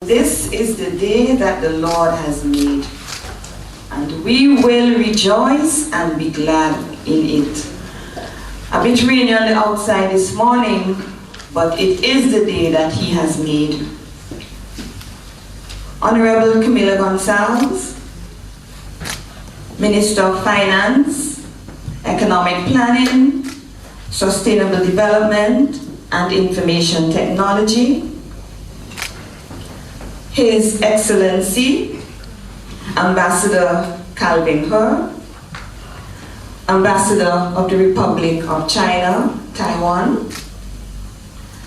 This is the day that the Lord has made, and we will rejoice and be glad in it. A bit rainy on the outside this morning, but it is the day that He has made. Honorable Camilla Gonzalez, Minister of Finance, Economic Planning, Sustainable Development, and Information Technology, His Excellency, Ambassador Calvin He, Ambassador of the Republic of China, Taiwan,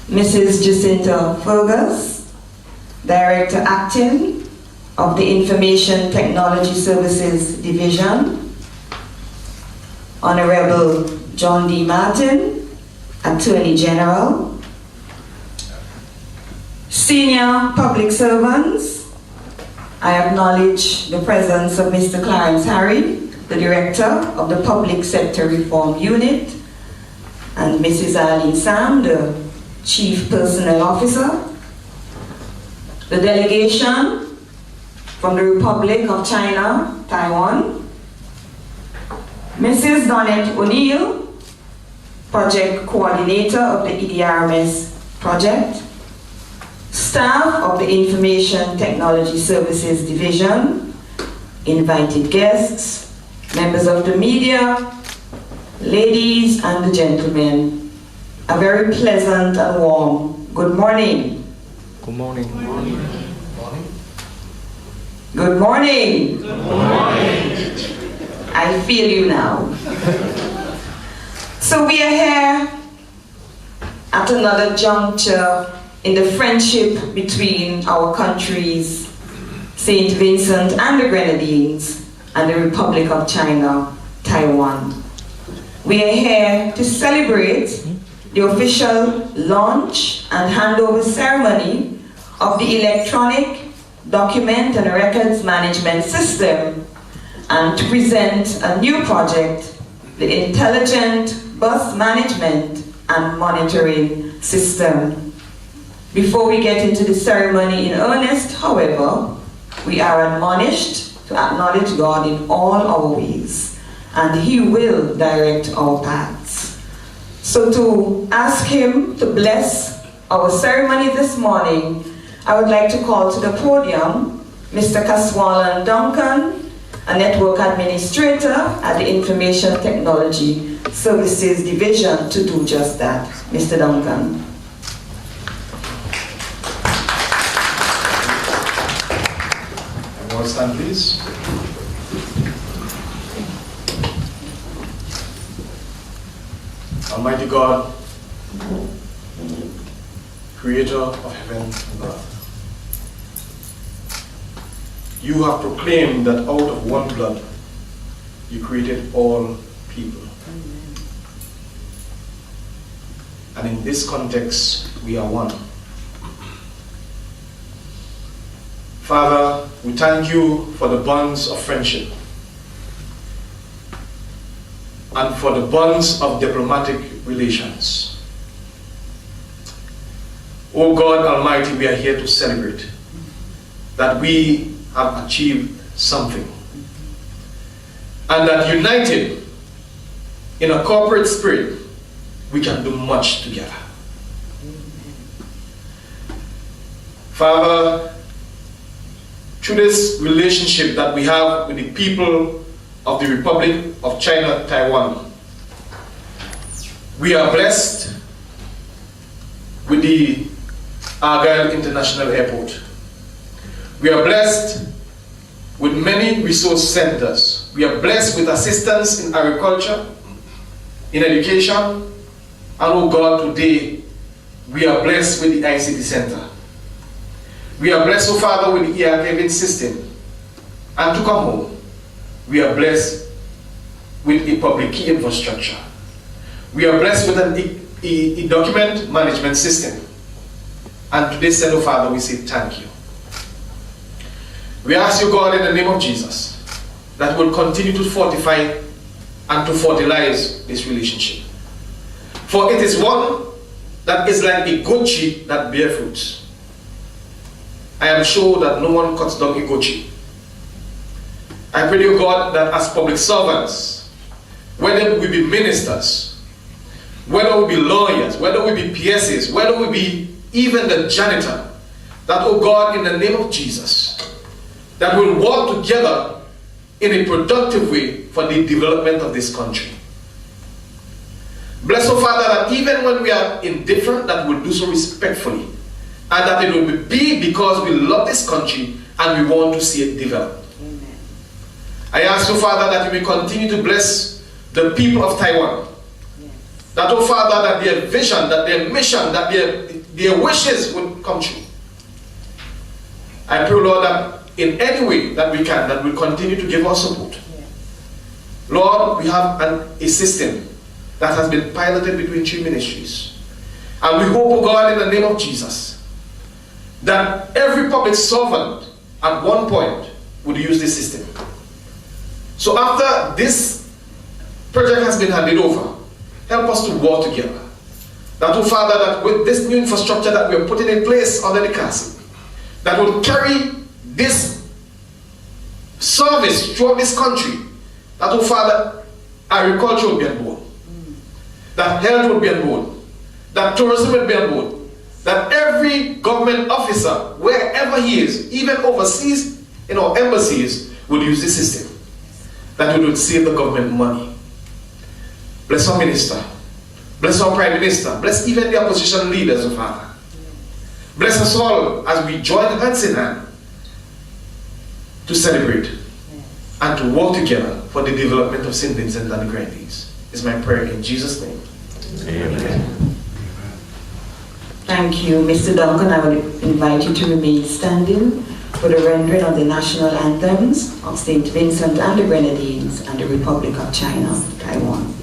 Mrs. Jacinta Fergus, Director Acting of the Information Technology Services Division, Honorable John D. Martin, Attorney General, senior public servants, I acknowledge the presence of Mr. Clarence Harry, the Director of the Public Sector Reform Unit, and Mrs. Arlene Sam, the Chief Personnel Officer, the delegation from the Republic of China, Taiwan, Mrs. Donette O'Neill, Project Coordinator of the EDRMS project, staff of the Information Technology Services Division, invited guests, members of the media, ladies and gentlemen, a very pleasant and warm good morning. Good morning. Good morning. Good morning. Good morning. I feel you now. So we are here at another juncture in the friendship between our countries, St. Vincent and the Grenadines, and the Republic of China, Taiwan. We are here to celebrate the official launch and handover ceremony of the Electronic Document and Records Management System, and to present a new project, the Intelligent Bus Management and Monitoring System. Before we get into the ceremony in earnest, however, we are admonished to acknowledge God in all our ways, and He will direct our paths. So to ask Him to bless our ceremony this morning, I would like to call to the podium Mr. Caswallan Duncan, a Network Administrator at the Information Technology Services Division, to do just that. Mr. Duncan. Everyone stand, please. Almighty God, Creator of heaven and earth, You have proclaimed that out of one blood You created all people. And in this context, we are one. Father, we thank You for the bonds of friendship and for the bonds of diplomatic relations. O God Almighty, we are here to celebrate that we have achieved something, and that united in a corporate spirit, we can do much together. Father, through this relationship that we have with the people of the Republic of China, Taiwan, we are blessed with the Argyle International Airport. We are blessed with many resource centers. We are blessed with assistance in agriculture, in education, and oh God, today we are blessed with the ICT center. We are blessed, oh Father, with the e-archiving system. And to come home, we are blessed with a public key infrastructure. We are blessed with an document management system. And today, said, oh Father, we say thank You. We ask You, God, in the name of Jesus, that will continue to fortify and to fertilize this relationship. For it is one that is like a good tree that bears fruits. I am sure that no one cuts down a goat tree. I pray, dear God, that as public servants, whether we be ministers, whether we be lawyers, whether we be PSs, whether we be even the janitor, that, oh God, in the name of Jesus, that we'll work together in a productive way for the development of this country. Bless, oh Father, that even when we are indifferent, that we'll do so respectfully, and that it will be because we love this country and we want to see it develop. Amen. I ask, oh Father, that you may continue to bless the people of Taiwan. Yes. That, oh Father, that their vision, that their mission, that their wishes would come true. I pray, Lord, that in any way that we can, that we'll continue to give our support. Yes. Lord, we have a system that has been piloted between 3 ministries. And we hope, oh God, in the name of Jesus, that every public servant at one point would use this system. So after this project has been handed over, help us to work together. That, oh Father, that with this new infrastructure that we are putting in place under the castle, that will carry this service throughout this country, that, oh Father, agriculture will be on board, that health will be on board, that tourism will be on board, that every government officer, wherever he is, even overseas in our embassies, will use this system, that it would save the government money. Bless our minister, bless our prime minister, bless even the opposition leaders, oh Father. Bless us all as we join hands in hand to celebrate and to work together for the development of St. Vincent and the Grenadines. Is my prayer in Jesus' name. Amen. Thank you, Mr. Duncan. I will invite you to remain standing for the rendering of the national anthems of St. Vincent and the Grenadines and the Republic of China, Taiwan.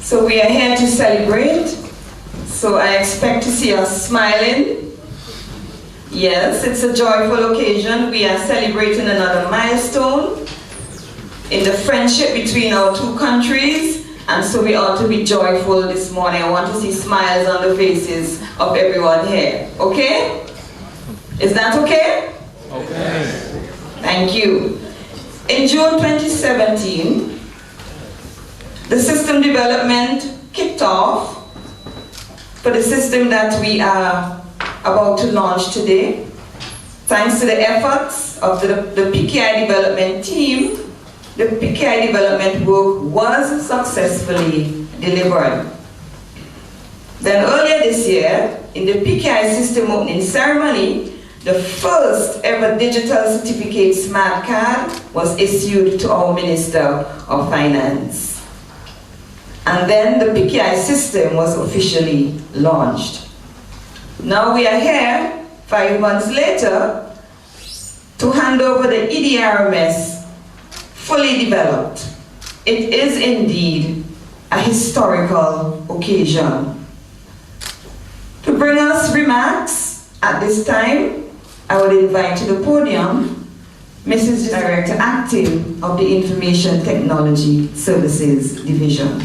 So we are here to celebrate. So I expect to see us smiling. Yes, it's a joyful occasion. We are celebrating another milestone in the friendship between our two countries. And so we ought to be joyful this morning. I want to see smiles on the faces of everyone here. Okay? Is that okay? Okay. Thank you. In June 2017, the system development kicked off for the system that we are about to launch today. Thanks to the efforts of the PKI development team, the PKI development work was successfully delivered. Then earlier this year, in the PKI system opening ceremony, the first ever digital certificate smart card was issued to our Minister of Finance. And then the PKI system was officially launched. Now we are here, 5 months later, to hand over the EDRMS fully developed. It is indeed a historical occasion. To bring us remarks at this time, I would invite to the podium Mrs. Director Acting of the Information Technology Services Division,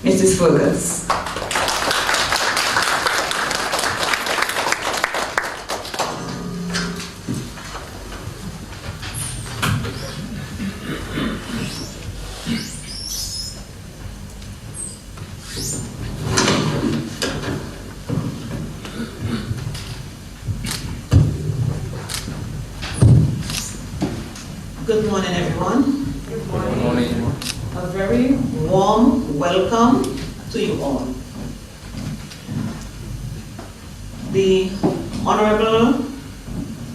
Mrs. Fergus. Good morning, everyone. Good morning. A very warm welcome to you all. The Honorable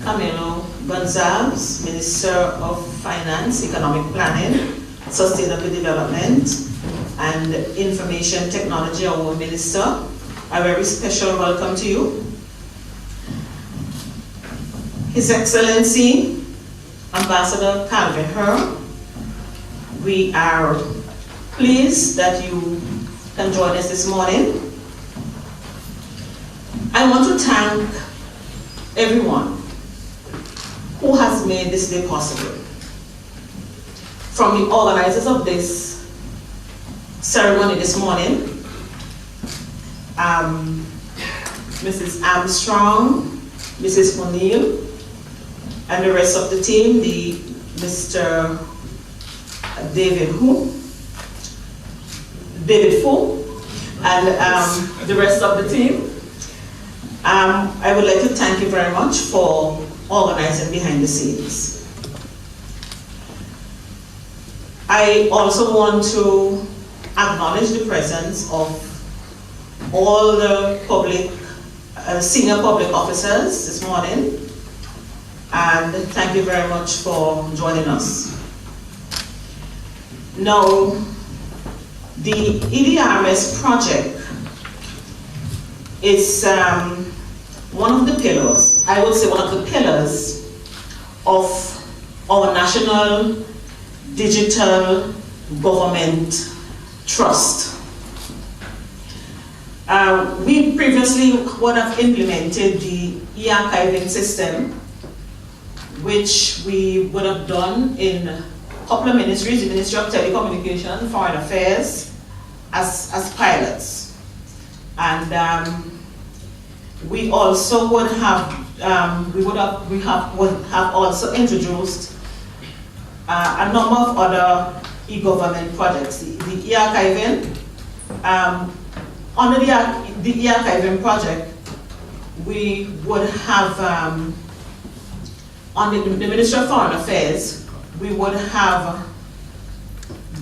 Camilo Gonzalez, Minister of Finance, Economic Planning, Sustainable Development, and Information Technology, our Minister, a very special welcome to you. His Excellency, Ambassador Calvin Herr, we are pleased that you can join us this morning. I want to thank everyone who has made this day possible. From the organizers of this ceremony this morning, Mrs. Armstrong, Mrs. O'Neill, and the rest of the team, Mr. David Fu, and the rest of the team. I would like to thank you very much for organizing behind the scenes. I also want to acknowledge the presence of all the senior public officers this morning. And thank you very much for joining us. Now, the EDRMS project is one of the pillars, I would say one of the pillars of our National Digital Government Trust. We previously would have implemented the e-archiving system, which we would have done in a couple of ministries, the Ministry of Telecommunications, Foreign Affairs, as pilots. And we also would have, would have also introduced a number of other e-government projects. The e-archiving, under the e-archiving project, we would have on the Ministry of Foreign Affairs, we would have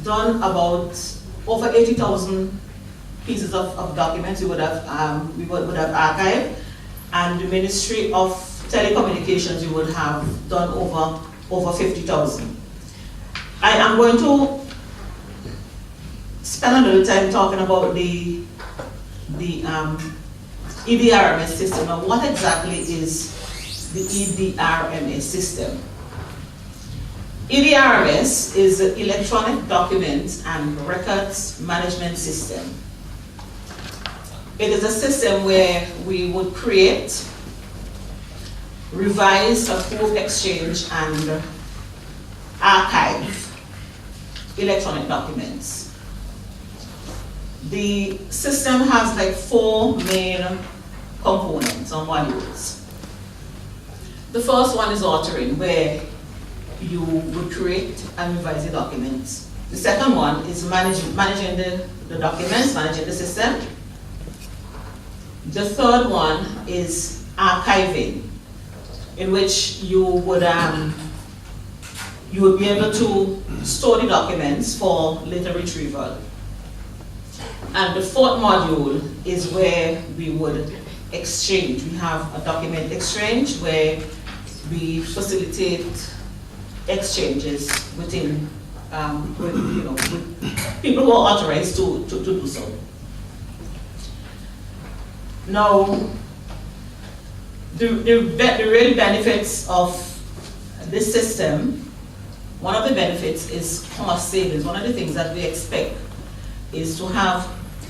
done about over 80,000 pieces of documents we would have archived, and the Ministry of Telecommunications we would have done over 50,000. I am going to spend a little time talking about the EDRMS system. Now, what exactly is the EDRMS system? EDRMS is the Electronic Documents and Records Management System. It is a system where we would create, revise, approve, exchange, and archive electronic documents. The system has like 4 main components or modules. The first one is authoring, where you would create and revise the documents. The second one is managing the documents, managing the system. The third one is archiving, in which you would be able to store the documents for later retrieval. And the fourth module is where we would exchange. We have a document exchange where we facilitate exchanges within, with people who are authorized to do so. Now, the real benefits of this system, one of the benefits is cost savings. One of the things that we expect is to have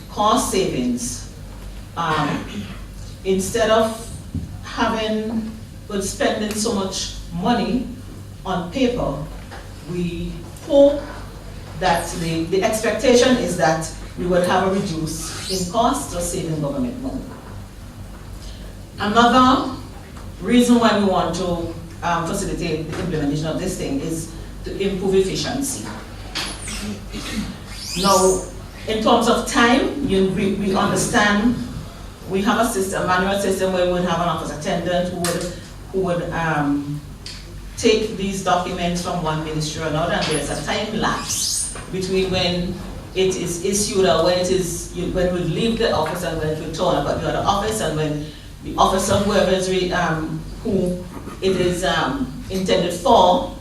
cost savings. Instead of spending so much money on paper, we hope that the expectation is that we will have a reduce in cost or saving government money. Another reason why we want to facilitate the implementation of this thing is to improve efficiency. Now, in terms of time, we understand we have a system, manual system, where we would have an office attendant who would take these documents from one ministry or another, and there's a time lapse between when it is issued or when we leave the office and when it returns about the other office, and when the officer, whoever is who it is intended for,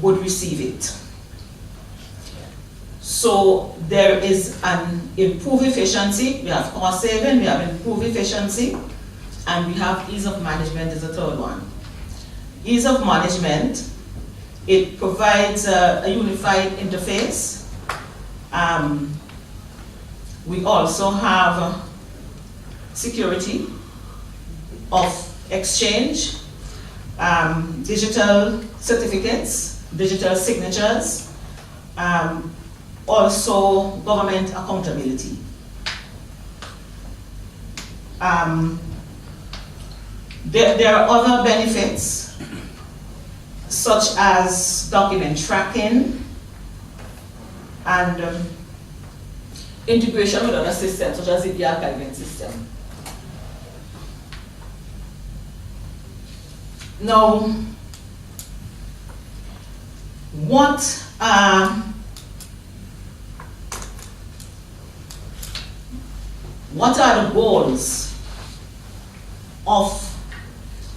would receive it. So there is an improved efficiency. We have cost saving, we have improved efficiency, and we have ease of management is the third one. Ease of management, it provides a unified interface. We also have security of exchange, digital certificates, digital signatures, also government accountability. There are other benefits, such as document tracking and integration with other systems, such as the archiving system. Now, what are the goals of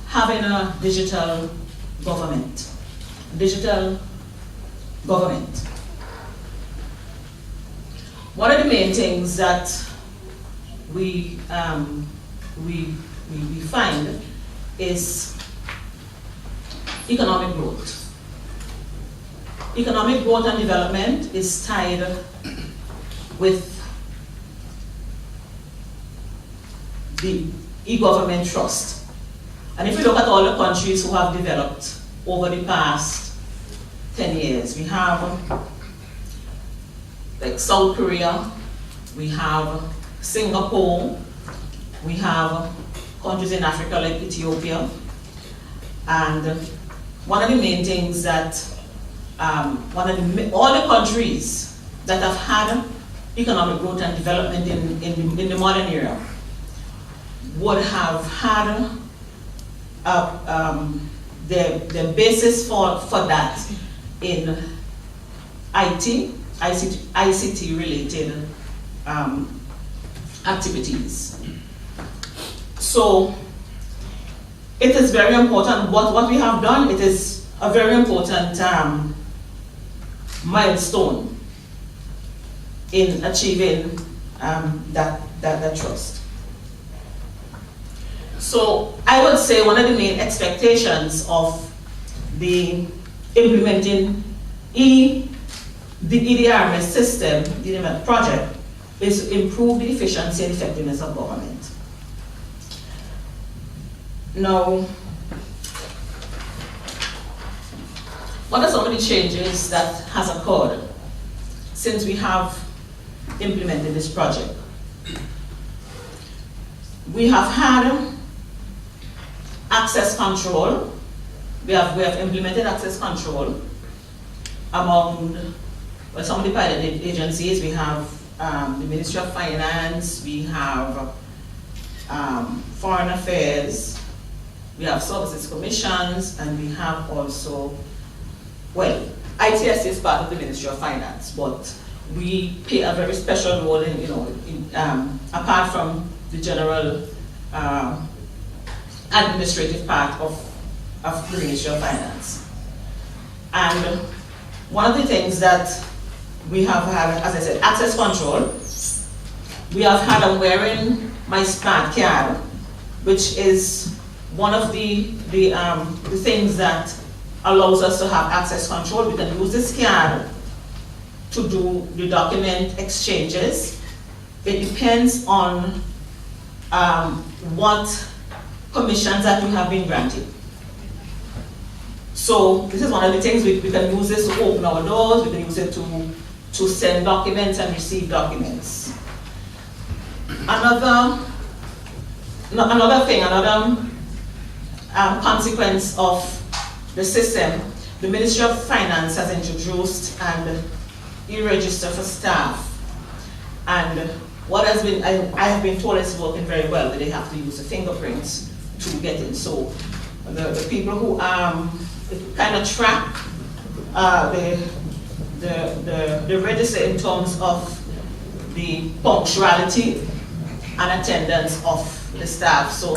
having a digital government? One of the main things that we find is economic growth. Economic growth and development is tied with the e-government trust. And if we look at all the countries who have developed over the past 10 years, we have like South Korea, we have Singapore, we have countries in Africa like Ethiopia, and one of the main things that all the countries that have had economic growth and development in the modern era would have had the basis for that in ICT related activities. So it is very important what we have done. It is a very important milestone in achieving that trust. So I would say one of the main expectations of the implementing the EDRMS system, the EDRMS project, is to improve the efficiency and effectiveness of government. Now, what are some of the changes that has occurred since we have implemented this project? We have had access control. We have implemented access control among some of the pilot agencies. We have the Ministry of Finance, we have Foreign Affairs, we have Services Commissions, and we have also, well, ITS is part of the Ministry of Finance, but we play a very special role in, apart from the general administrative part of the Ministry of Finance. And one of the things that we have had, as I said, access control. We have had a wearing my smart card, which is one of the things that allows us to have access control. We can use this card to do the document exchanges. It depends on what permissions that we have been granted. So this is one of the things we can use this to open our doors, we can use it to send documents and receive documents. Another consequence of the system, the Ministry of Finance has introduced an e-register for staff. And what has been, I have been told it's working very well, but they have to use the fingerprints to get in. So the people who kind of track the register in terms of the punctuality and attendance of the staff. So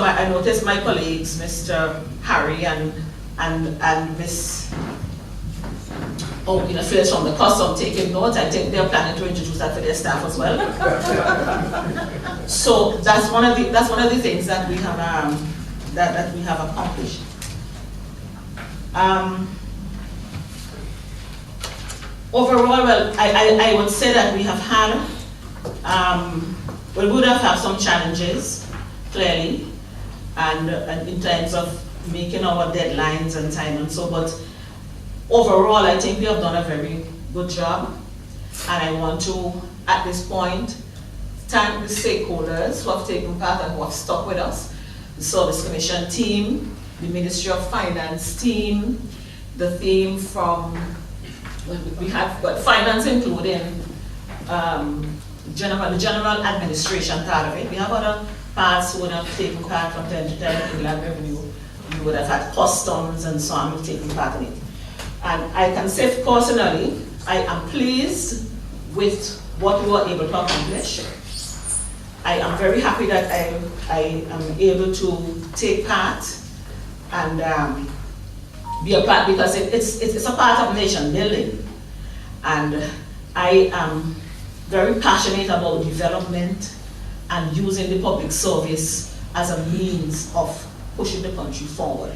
I noticed my colleagues, Mr. Harry and Miss Phyllis from the custom taking notes. I think they're planning to introduce that for their staff as well. So that's one of the things that we have that we have accomplished. Overall, well, I would say that we have had, we would have had some challenges, clearly, and in terms of making our deadlines and time and so, but overall, I think we have done a very good job. And I want to, at this point, thank the stakeholders who have taken part and who have stuck with us, the Service Commission team, the Ministry of Finance team, the team from, we have got finance including the general administration part of it. We have other parts who would have taken part from time to time, inland revenue. We would have had customs and so on who have taken part in it. And I can say personally, I am pleased with what we were able to accomplish. I am very happy that I am able to take part and be a part, because it's a part of nation building. And I am very passionate about development and using the public service as a means of pushing the country forward.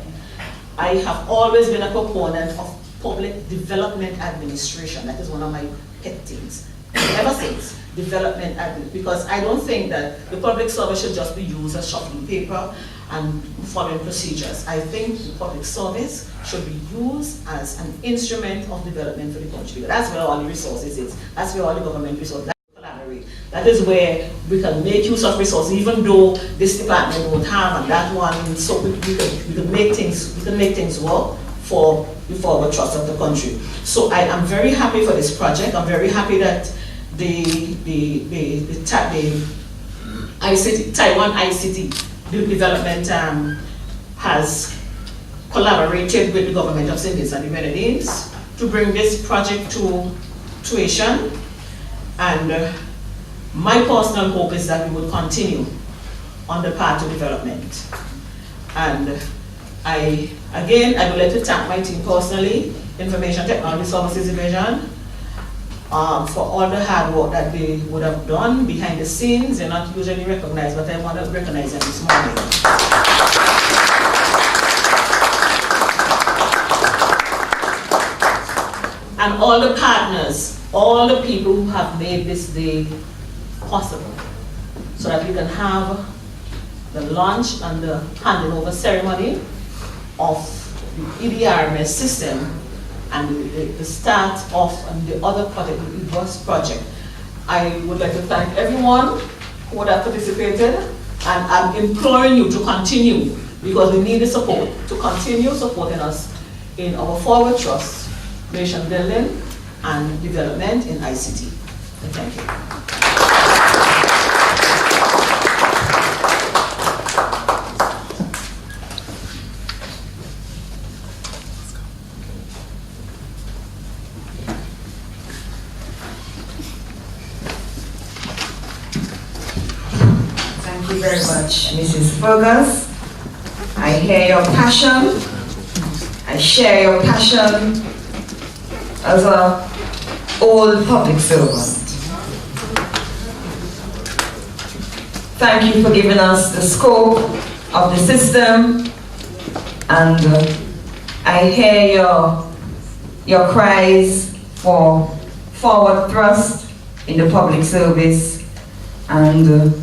I have always been a proponent of public development administration. That is one of my pet things. Ever since, development administration, because I don't think that the public service should just be used as shuffling paper and following procedures. I think the public service should be used as an instrument of development for the country. That's where all the resources is. That's where all the government resources. Collaborate. That is where we can make use of resources, even though this department won't have and that one. And so we can make things work for the forward trust of the country. So I am very happy for this project. I'm very happy that the ICT, Taiwan ICT development has collaborated with the government of St. Vincent and the Grenadines to bring this project to fruition. And my personal hope is that we will continue on the path to development. And I would like to thank my team personally, Information Technology Services Division, for all the hard work that they would have done behind the scenes. They're not usually recognized, but I want to recognize them this morning. and all the partners, all the people who have made this day possible, so that we can have the launch and the handing over ceremony of the EDRMS system and the start of the other project, the EDRMS project. I would like to thank everyone who would have participated, and I'm imploring you to continue, because we need the support to continue supporting us in our forward thrust, nation building and development in ICT. Thank you. Thank you very much, Mrs. Fergus. I hear your passion. I share your passion as an old public servant. Thank you for giving us the scope of the system, and I hear your cries for forward thrust in the public service, and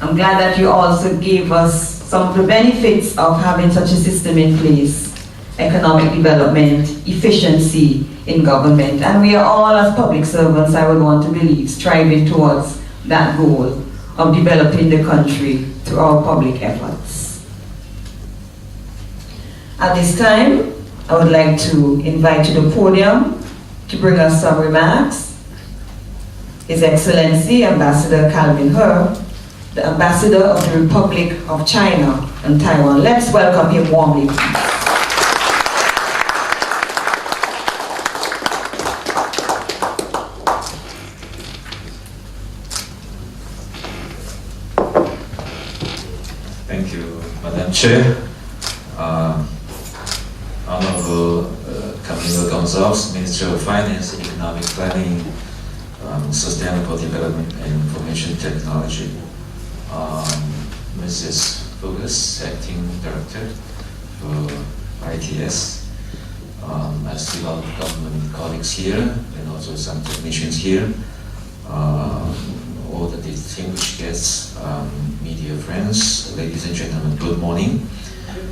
I'm glad that you also gave us some of the benefits of having such a system in place: economic development, efficiency in government, and we are all, as public servants, I would want to believe, striving towards that goal of developing the country through our public efforts. At this time, I would like to invite to the podium to bring us some remarks His Excellency Ambassador Calvin He, the Ambassador of the Republic of China and Taiwan. Let's welcome him warmly. Thank you, Madam Chair. Honorable Camilo Gonzalez, Minister of Finance, Economic Planning, Sustainable Development and Information Technology. Mrs. Fergus, Acting Director for ITS. I see a lot of government colleagues here and also some technicians here. All the distinguished guests, media friends, ladies and gentlemen, good morning.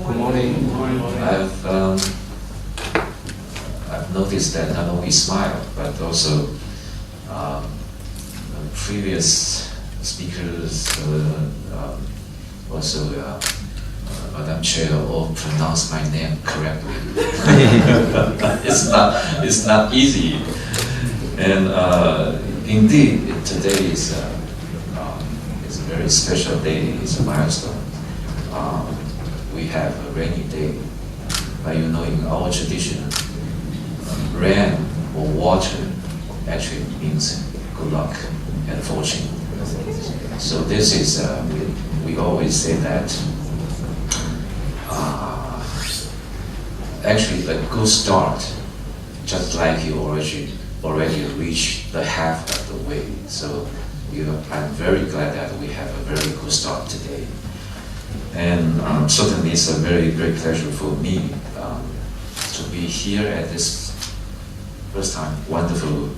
Good morning. I've noticed that not only smile, but also previous speakers, also Madam Chair, all pronounce my name correctly. It's not easy, and indeed today is a very special day. It's a milestone. We have a rainy day, but you know, in our tradition, rain or water actually means good luck and fortune. So this is, we always say that actually a good start, just like you already reached the half of the way. So I'm very glad that we have a very good start today. And certainly it's a very great pleasure for me to be here at this first time wonderful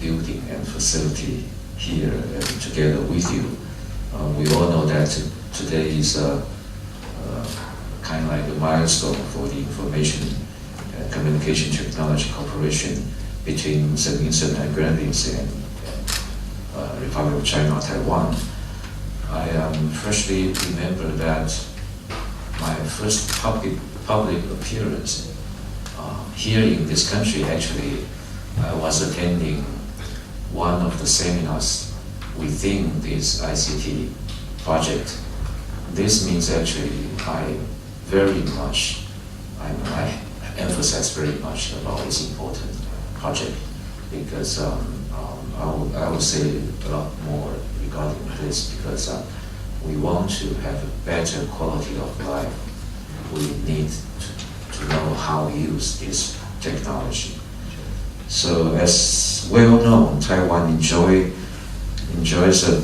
building and facility here together with you. We all know that today is kind of like a milestone for the Information and Communication Technology Corporation between St. Vincent and Grenadines and Republic of China, Taiwan. I freshly remember that my first public appearance here in this country, actually, I was attending one of the seminars within this ICT project. This means actually I emphasize very much about this important project, because I will say a lot more regarding this, because we want to have a better quality of life. We need to know how to use this technology. So as well known, Taiwan enjoys a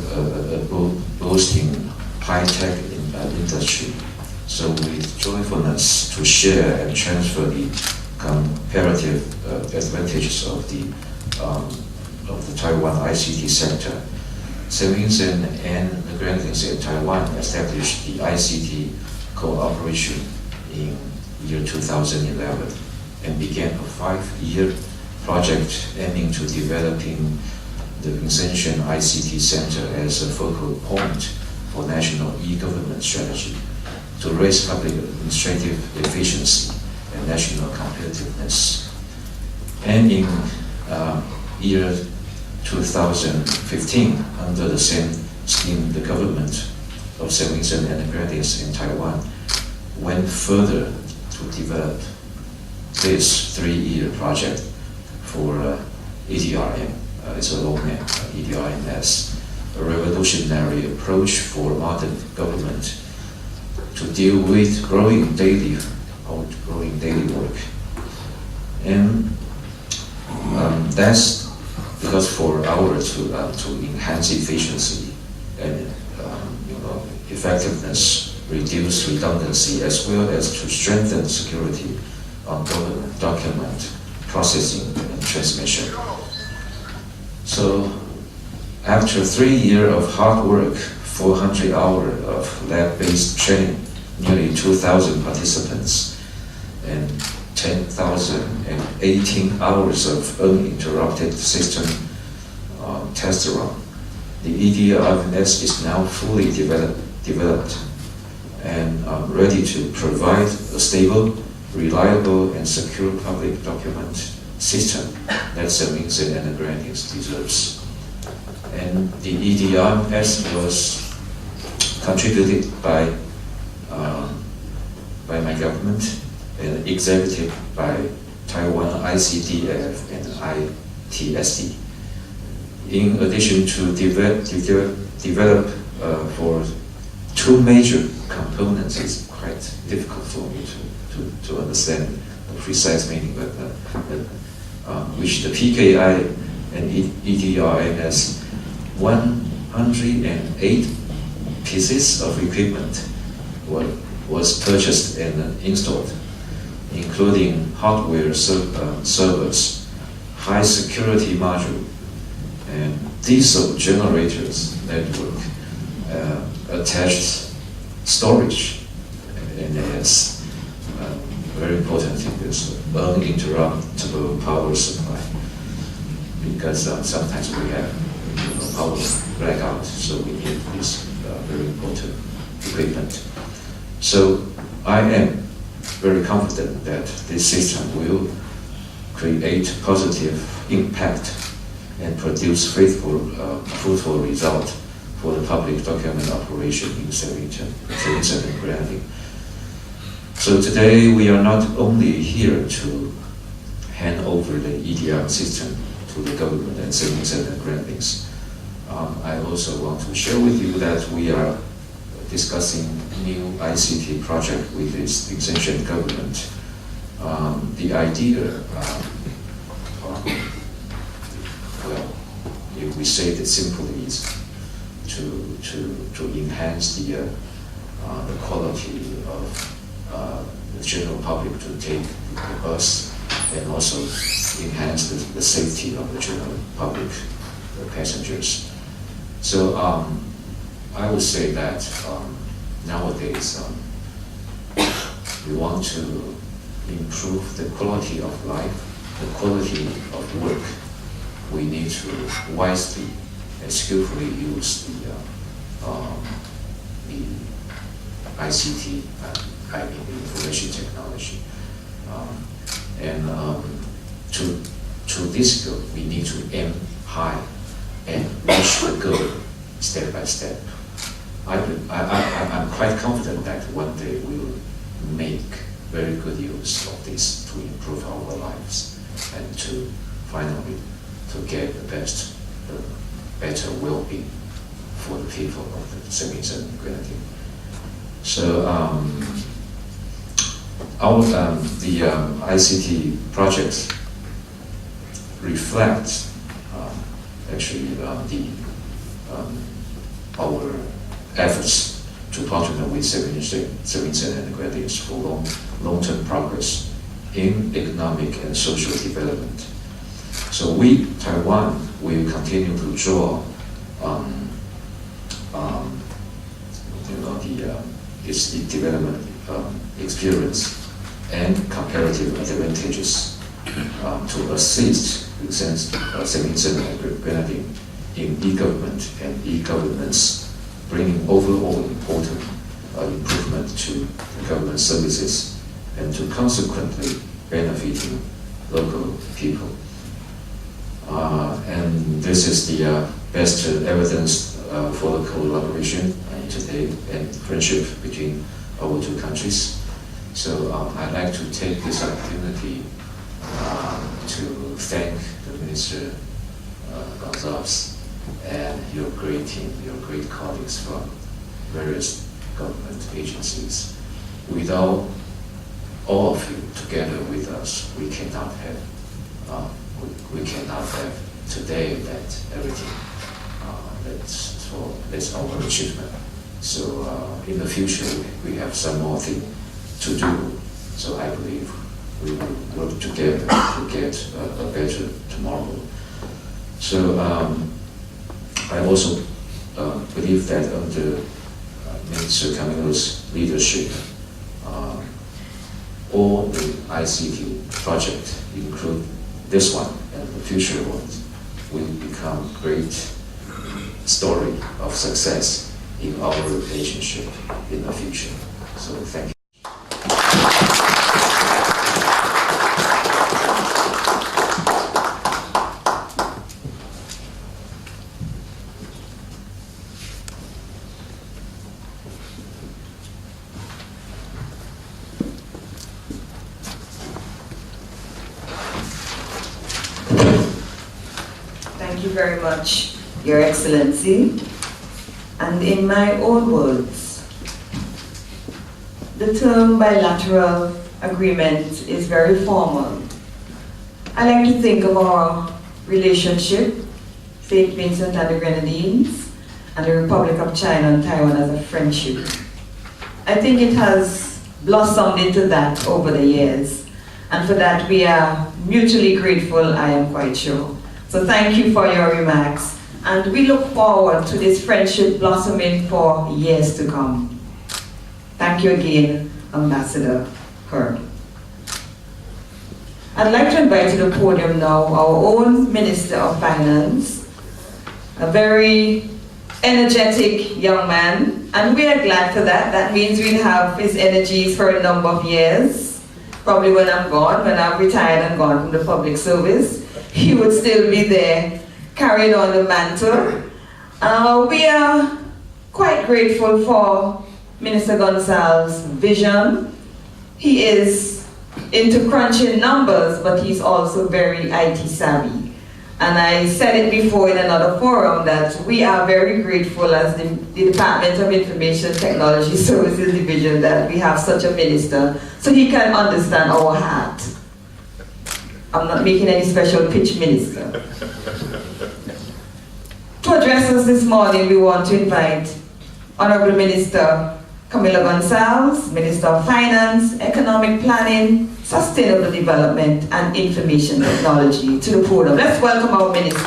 boosting high-tech industry. So with joyfulness to share and transfer the comparative advantages of the Taiwan ICT sector. St. Vincent and the Grenadines in Taiwan established the ICT cooperation in year 2011 and began a 5-year project aiming to developing the Vincentian ICT Center as a focal point for national e-government strategy to raise public administrative efficiency and national competitiveness. And in year 2015, under the same scheme, the government of St. Vincent and the Grenadines in Taiwan went further to develop this 3-year project for EDRM. It's a long name, EDRMS, a revolutionary approach for modern government to deal with growing daily work. And that's because for our to enhance efficiency and effectiveness, reduce redundancy, as well as to strengthen security on government document processing and transmission. So after 3 years of hard work, 400 hours of lab-based training, nearly 2,000 participants, and 10,018 hours of uninterrupted system test run, the EDRMS is now fully developed and ready to provide a stable, reliable, and secure public document system that St. Vincent and the Grenadines deserves. And the EDRMS was contributed by my government and executed by Taiwan ICDF and ITSD. In addition to develop for 2 major components, it's quite difficult for me to understand the precise meaning, but which the PKI and EDRMS, 108 pieces of equipment was purchased and installed, including hardware servers, high security module, and diesel generators network, attached storage, and as very important thing is uninterruptible power supply, because sometimes we have power blackout, so we need this very important equipment. So I am very confident that this system will create positive impact and produce fruitful result for the public document operation in St. Vincent and Grenadines. So today we are not only here to hand over the EDRM system to the government and St. Vincent and Grenadines. I also want to share with you that we are discussing new ICT project with this Vincentian government. The idea, well, if we say it simply, is to enhance the quality of the general public to take the bus, and also enhance the safety of the general public, the passengers. So I would say that nowadays we want to improve the quality of life, the quality of work. We need to wisely and skillfully use the ICT, I mean the information technology. To this goal, we need to aim high and reach the goal step by step. I'm quite confident that one day we will make very good use of this to improve our lives and to finally to get the better well-being for the people of the St. Vincent and Grenadines. So the ICT projects reflect actually our efforts to partner with St. Vincent and the Grenadines for long-term progress in economic and social development. So we, Taiwan, will continue to draw on its development experience and comparative advantages to assist St. Grenadine in e-government and e-governance, bringing overall important improvement to government services and to consequently benefiting local people. And this is the best evidence for the collaboration today and friendship between our two countries. So I'd like to take this opportunity to thank the Minister Gonzalez and your great team, your great colleagues from various government agencies. Without all of you together with us, we cannot have today that everything. That's our achievement. So in the future, we have some more thing to do. So I believe we will work together to get a better tomorrow. So I also believe that under Minister Camilo's leadership, all the ICT projects, include this one and the future ones, will become great story of success in our relationship in the future. So thank you. Thank you very much, Your Excellency. And in my own words, the term bilateral agreement is very formal. I like to think of our relationship, St. Vincent and the Grenadines, and the Republic of China and Taiwan as a friendship. I think it has blossomed into that over the years. And for that, we are mutually grateful, I am quite sure. So thank you for your remarks. And we look forward to this friendship blossoming for years to come. Thank you again, Ambassador Herb. I'd like to invite to the podium now our own Minister of Finance, a very energetic young man, and we are glad for that. That means we'll have his energies for a number of years. Probably when I'm gone, when I've retired and gone from the public service, he would still be there, carrying on the mantle. We are quite grateful for Minister Gonzalez's vision. He is into crunching numbers, but he's also very IT savvy. And I said it before in another forum that we are very grateful as the Department of Information Technology Services Division that we have such a minister so he can understand our heart. I'm not making any special pitch, Minister. To address us this morning, we want to invite Honorable Minister Camilo Gonzalez, Minister of Finance, Economic Planning, Sustainable Development, and Information Technology to the podium. Let's welcome our Minister.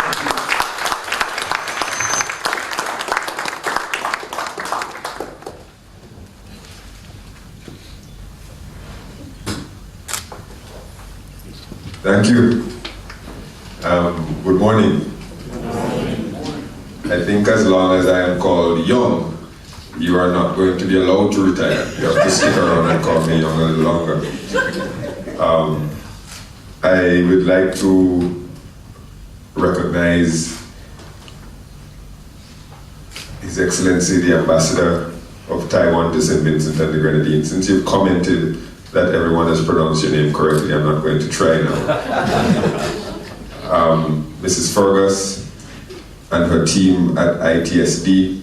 Thank you. Good morning. I think as long as I am called young, you are not going to be allowed to retire. You have to stick around and call me young a little longer. I would like to recognize His Excellency the Ambassador of Taiwan to St. Vincent and the Grenadines. Since you've commented that everyone has pronounced your name correctly, I'm not going to try now. Mrs. Fergus and her team at ITSD.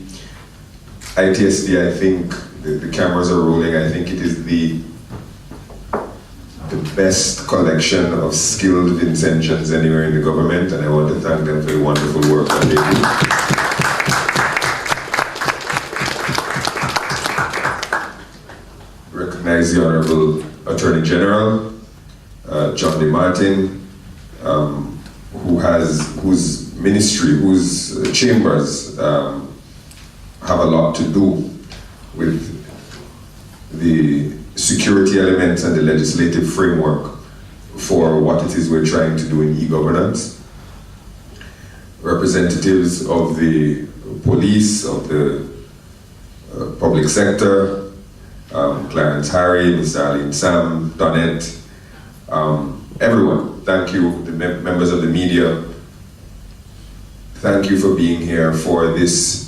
ITSD, I think, the cameras are rolling, I think it is the best collection of skilled Vincentians anywhere in the government, and I want to thank them for the wonderful work that they do. Recognize the Honorable Attorney General, John DeMartin, whose ministry, whose chambers have a lot to do with the security elements and the legislative framework for what it is we're trying to do in e-governance. Representatives of the police, of the public sector, Clarence Harry, Mr. Aline Sam, Donette, everyone, thank you, the members of the media, thank you for being here for this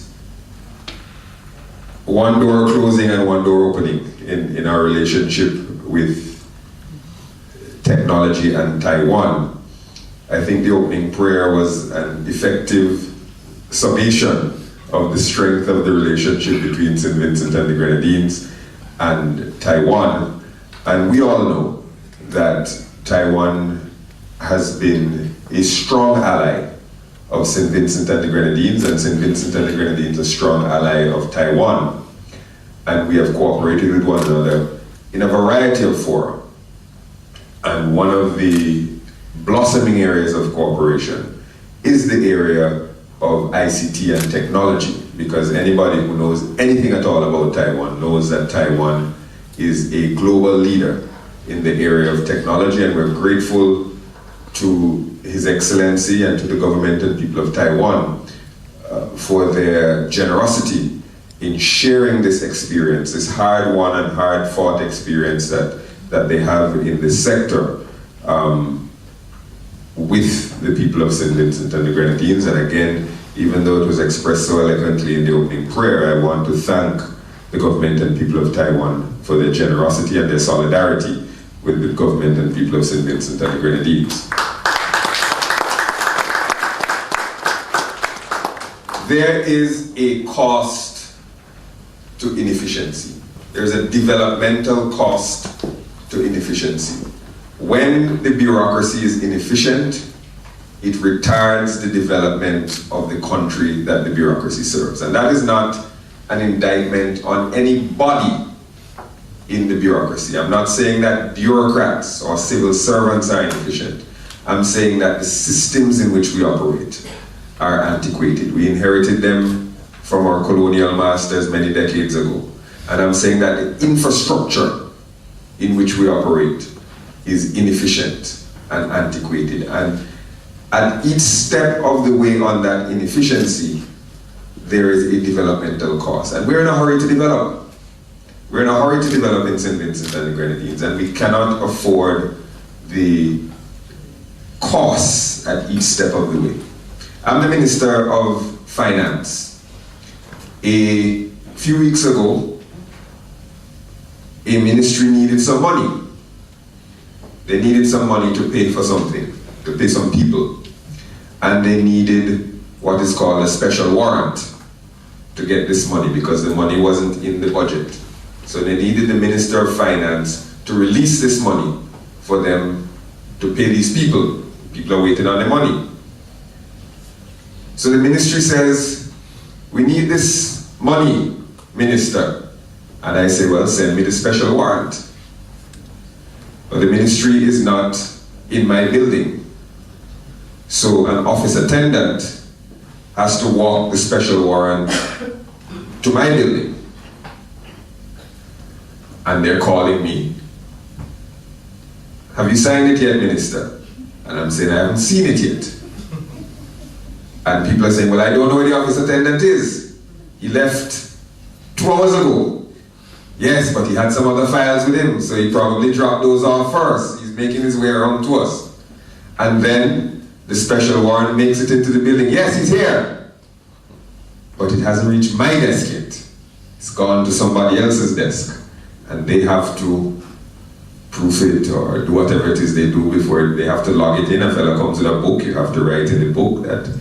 one door closing and one door opening in our relationship with technology and Taiwan. I think the opening prayer was an effective summation of the strength of the relationship between St. Vincent and the Grenadines and Taiwan. And we all know that Taiwan has been a strong ally of St. Vincent and the Grenadines, and St. Vincent and the Grenadines a strong ally of Taiwan. And we have cooperated with one another in a variety of fora. And one of the blossoming areas of cooperation is the area of ICT and technology, because anybody who knows anything at all about Taiwan knows that Taiwan is a global leader in the area of technology, and we're grateful to His Excellency and to the government and people of Taiwan for their generosity in sharing this experience, this hard-won and hard-fought experience that they have in this sector with the people of St. Vincent and the Grenadines. And again, even though it was expressed so eloquently in the opening prayer, I want to thank the government and people of Taiwan for their generosity and their solidarity with the government and people of St. Vincent and the Grenadines. There is a cost to inefficiency. There's a developmental cost to inefficiency. When the bureaucracy is inefficient, it retards the development of the country that the bureaucracy serves. And that is not an indictment on anybody in the bureaucracy. I'm not saying that bureaucrats or civil servants are inefficient. I'm saying that the systems in which we operate are antiquated. We inherited them from our colonial masters many decades ago. And I'm saying that the infrastructure in which we operate is inefficient and antiquated. And at each step of the way on that inefficiency, there is a developmental cost. And we're in a hurry to develop. We're in a hurry to develop in St. Vincent and the Grenadines, and we cannot afford the costs at each step of the way. I'm the Minister of Finance. A few weeks ago, a ministry needed some money. They needed some money to pay for something, to pay some people. And they needed what is called a special warrant to get this money, because the money wasn't in the budget. So they needed the Minister of Finance to release this money for them to pay these people. People are waiting on the money. So the ministry says, we need this money, Minister. And I say, well, send me the special warrant. But the ministry is not in my building. So an office attendant has to walk the special warrant to my building. And they're calling me. Have you signed it yet, Minister? And I'm saying, I haven't seen it yet. And people are saying, well, I don't know where the office attendant is. He left 2 hours ago. Yes, but he had some other files with him, so he probably dropped those off first. He's making his way around to us. And then the special warrant makes it into the building. Yes, he's here. But it hasn't reached my desk yet. It's gone to somebody else's desk. And they have to proof it or do whatever it is they do before they have to log it in. A fellow comes with a book, you have to write in the book that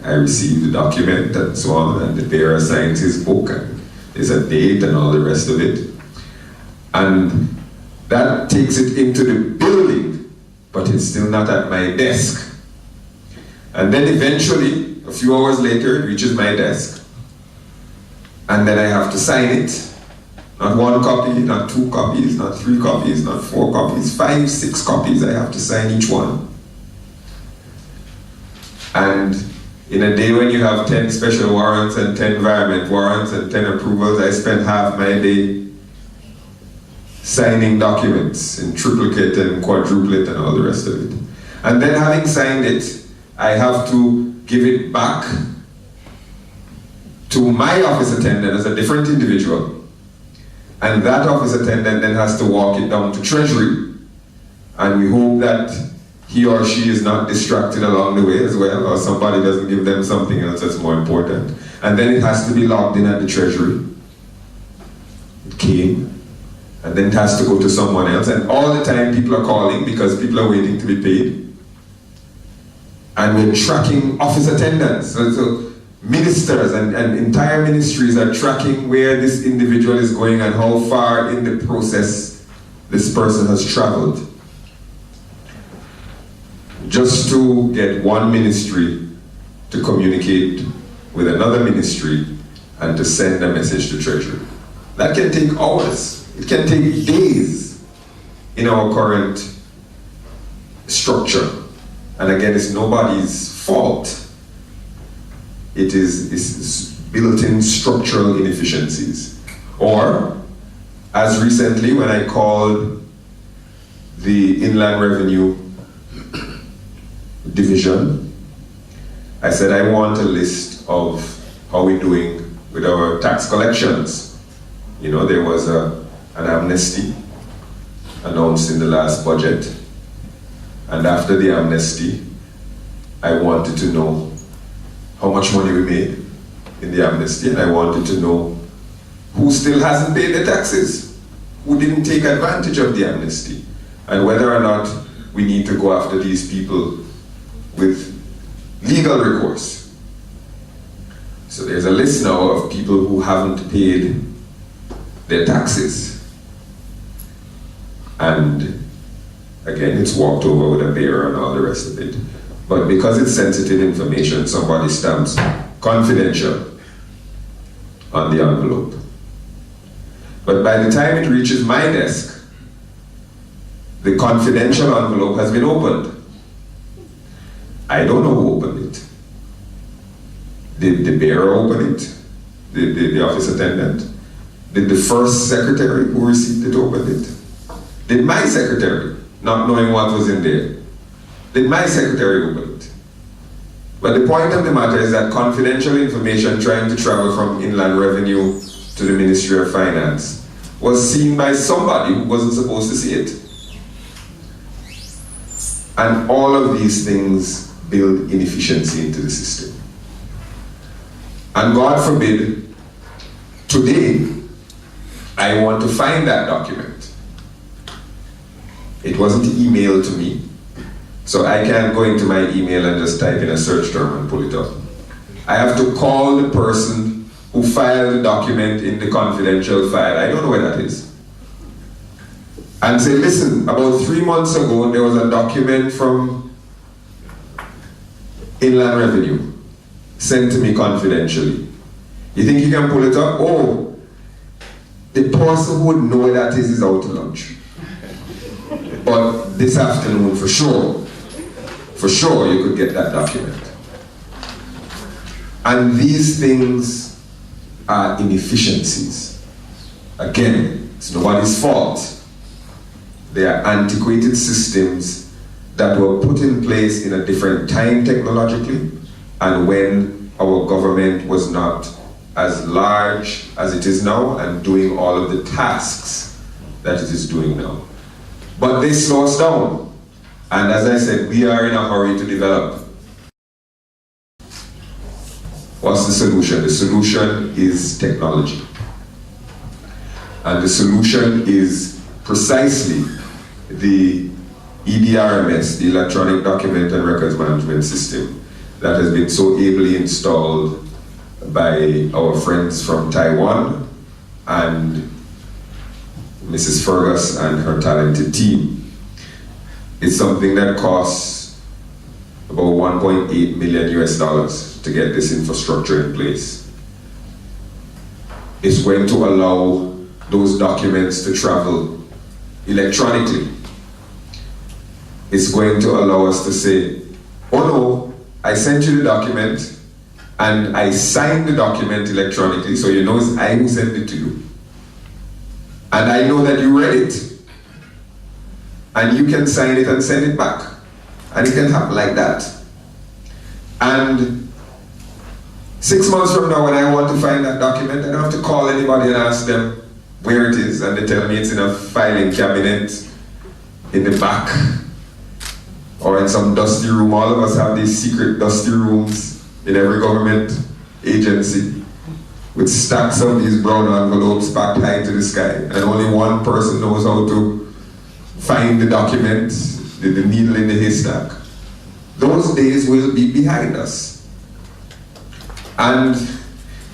I received the document and so on, and the bearer signs his book, and there's a date and all the rest of it. And that takes it into the building, but it's still not at my desk. And then eventually, a few hours later, it reaches my desk. And then I have to sign it. Not 1 copy, not 2 copies, not 3 copies, not 4 copies, 5, 6 copies. I have to sign each one. And in a day when you have 10 special warrants and 10 environment warrants and 10 approvals, I spend half my day signing documents in triplicate and quadruplet and all the rest of it. And then having signed it, I have to give it back to my office attendant as a different individual. And that office attendant then has to walk it down to Treasury. And we hope that he or she is not distracted along the way as well, or somebody doesn't give them something else that's more important. And then it has to be logged in at the Treasury. It came. And then it has to go to someone else. And all the time people are calling because people are waiting to be paid. And we're tracking office attendants. So ministers and entire ministries are tracking where this individual is going and how far in the process this person has traveled. Just to get one ministry to communicate with another ministry and to send a message to Treasury. That can take hours. It can take days in our current structure. And again, it's nobody's fault. It's built-in structural inefficiencies. Or, as recently when I called the Inland Revenue Division, I said I want a list of how we're doing with our tax collections. You know, there was an amnesty announced in the last budget, and after the amnesty, I wanted to know how much money we made in the amnesty, and I wanted to know who still hasn't paid their taxes, who didn't take advantage of the amnesty, and whether or not we need to go after these people with legal recourse. So there's a list now of people who haven't paid their taxes. And again, it's walked over with a bear and all the rest of it. But because it's sensitive information, somebody stamps confidential on the envelope. But by the time it reaches my desk, the confidential envelope has been opened. I don't know who opened it. Did the bearer open it? Did the office attendant? Did the first secretary who received it open it? Did my secretary, not knowing what was in there, did my secretary open it? But the point of the matter is that confidential information trying to travel from Inland Revenue to the Ministry of Finance was seen by somebody who wasn't supposed to see it. And all of these things build inefficiency into the system. And God forbid, today, I want to find that document. It wasn't emailed to me, so I can't go into my email and just type in a search term and pull it up. I have to call the person who filed the document in the confidential file. I don't know where that is. And say, listen, about 3 months ago, there was a document from Inland Revenue sent to me confidentially. You think you can pull it up? Oh, the person who would know where that is out to lunch. But this afternoon, for sure you could get that document. And these things are inefficiencies. Again, it's nobody's fault. They are antiquated systems that were put in place in a different time technologically, and when our government was not as large as it is now and doing all of the tasks that it is doing now. But they slow us down. And as I said, we are in a hurry to develop. What's the solution? The solution is technology. And the solution is precisely the EDRMS, the Electronic Document and Records Management System, that has been so ably installed by our friends from Taiwan and Mrs. Fergus and her talented team. It's something that costs about $1.8 million to get this infrastructure in place. It's going to allow those documents to travel electronically. It's going to allow us to say, oh no, I sent you the document and I signed the document electronically, so you know it's I who sent it to you. And I know that you read it. And you can sign it and send it back. And it can happen like that. And 6 months from now, when I want to find that document, I don't have to call anybody and ask them where it is, and they tell me it's in a filing cabinet in the back or in some dusty room. All of us have these secret dusty rooms in every government agency with stacks of these brown envelopes packed high to the sky, and only one person knows how to find the document, the needle in the haystack. Those days will be behind us. And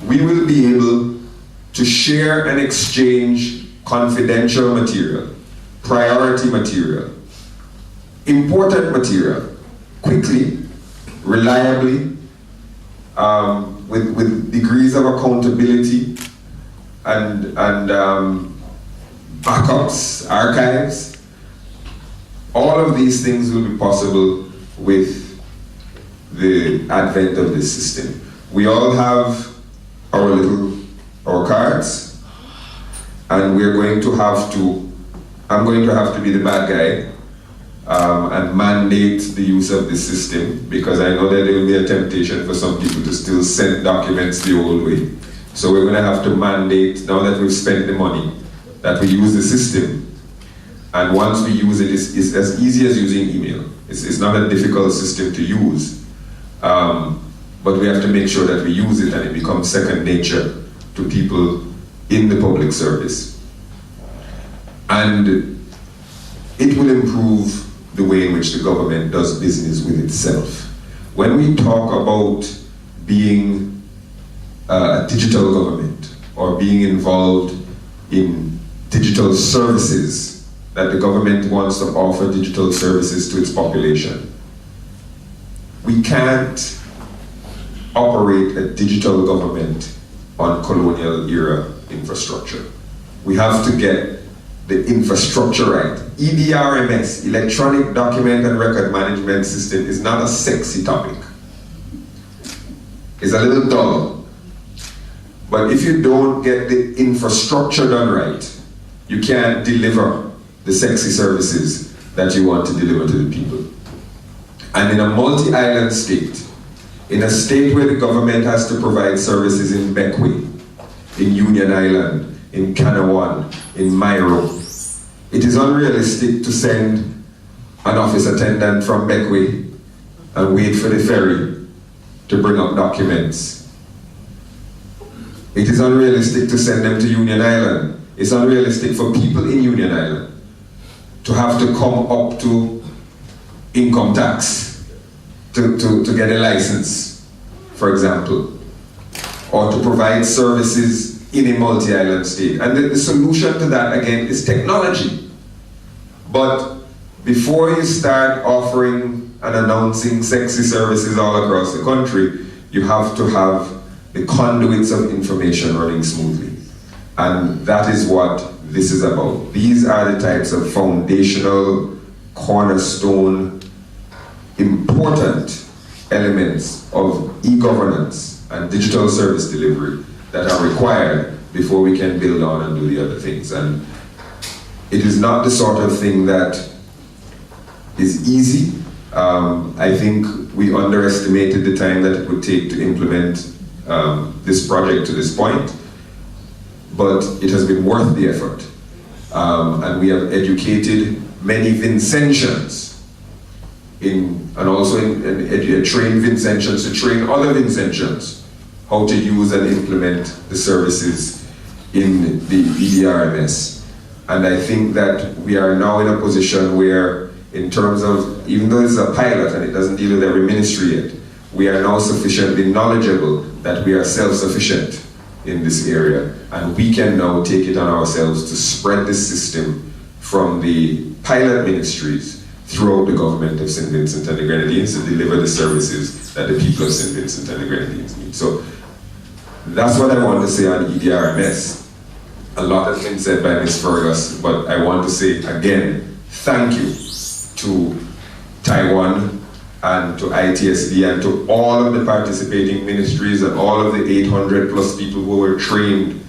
we will be able to share and exchange confidential material, priority material, important material, quickly, reliably, with degrees of accountability and backups, archives. All of these things will be possible with the advent of this system. We all have our cards, and we're going to have to, I'm going to have to be the bad guy and mandate the use of this system, because I know that there will be a temptation for some people to still send documents the old way. So we're going to have to mandate, now that we've spent the money, that we use the system. And once we use it, it's as easy as using email. It's not a difficult system to use. But we have to make sure that we use it and it becomes second nature to people in the public service. And it will improve the way in which the government does business with itself. When we talk about being a digital government or being involved in digital services, that the government wants to offer digital services to its population, we can't operate a digital government on colonial era infrastructure. We have to get the infrastructure right. EDRMS, Electronic Document and Record Management System, is not a sexy topic. It's a little dull. But if you don't get the infrastructure done right, you can't deliver the sexy services that you want to deliver to the people. And in a multi-island state, in a state where the government has to provide services in Bequia, in Union Island, in Canawan, in Mairo, it is unrealistic to send an office attendant from Bequia and wait for the ferry to bring up documents. It is unrealistic to send them to Union Island. It's unrealistic for people in Union Island to have to come up to income tax to get a license, for example, or to provide services in a multi-island state. And the solution to that, again, is technology. But before you start offering and announcing sexy services all across the country, you have to have the conduits of information running smoothly. And that is what this is about. These are the types of foundational, cornerstone, important elements of e-governance and digital service delivery that are required before we can build on and do the other things. And it is not the sort of thing that is easy. I think we underestimated the time that it would take to implement this project to this point, but it has been worth the effort. And we have educated many Vincentians and also trained Vincentians to train other Vincentians how to use and implement the services in the EDRMS. And I think that we are now in a position where, in terms of, even though it's a pilot and it doesn't deal with every ministry yet, we are now sufficiently knowledgeable that we are self-sufficient in this area, and we can now take it on ourselves to spread this system from the pilot ministries throughout the government of St. Vincent and the Grenadines to deliver the services that the people of St. Vincent and the Grenadines need. So that's what I want to say on EDRMS. A lot has been said by Ms. Fergus, but I want to say again, thank you to Taiwan and to ITSD and to all of the participating ministries and all of the 800 plus people who were trained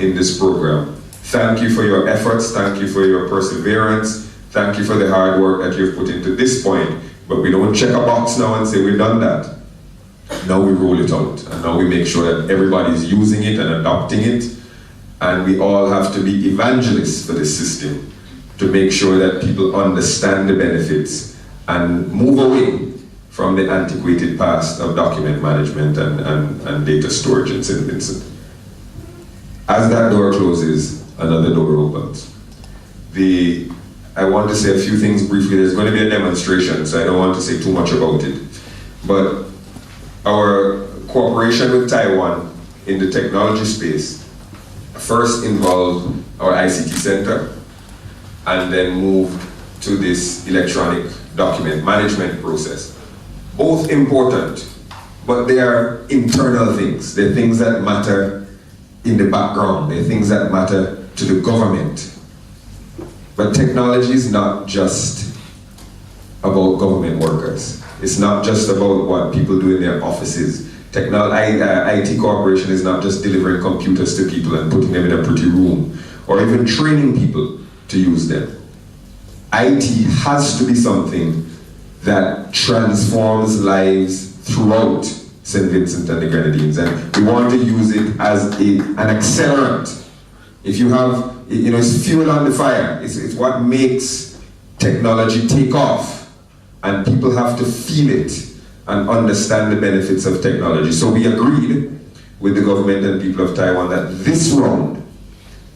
in this program. Thank you for your efforts, thank you for your perseverance, thank you for the hard work that you've put into this point. But we don't check a box now and say we've done that. Now we roll it out, and now we make sure that everybody's using it and adopting it, and we all have to be evangelists for this system to make sure that people understand the benefits and move away from the antiquated past of document management and data storage in St. Vincent. As that door closes, another door opens. I want to say a few things briefly. There's going to be a demonstration, so I don't want to say too much about it. But our cooperation with Taiwan in the technology space first involved our ICT center and then moved to this electronic document management process. Both important, but they are internal things. They're things that matter in the background. They're things that matter to the government. But technology is not just about government workers. It's not just about what people do in their offices. IT cooperation is not just delivering computers to people and putting them in a pretty room, or even training people to use them. IT has to be something that transforms lives throughout St. Vincent and the Grenadines, and we want to use it as an accelerant. If you have, it's fuel on the fire. It's what makes technology take off, and people have to feel it and understand the benefits of technology. So we agreed with the government and people of Taiwan that this round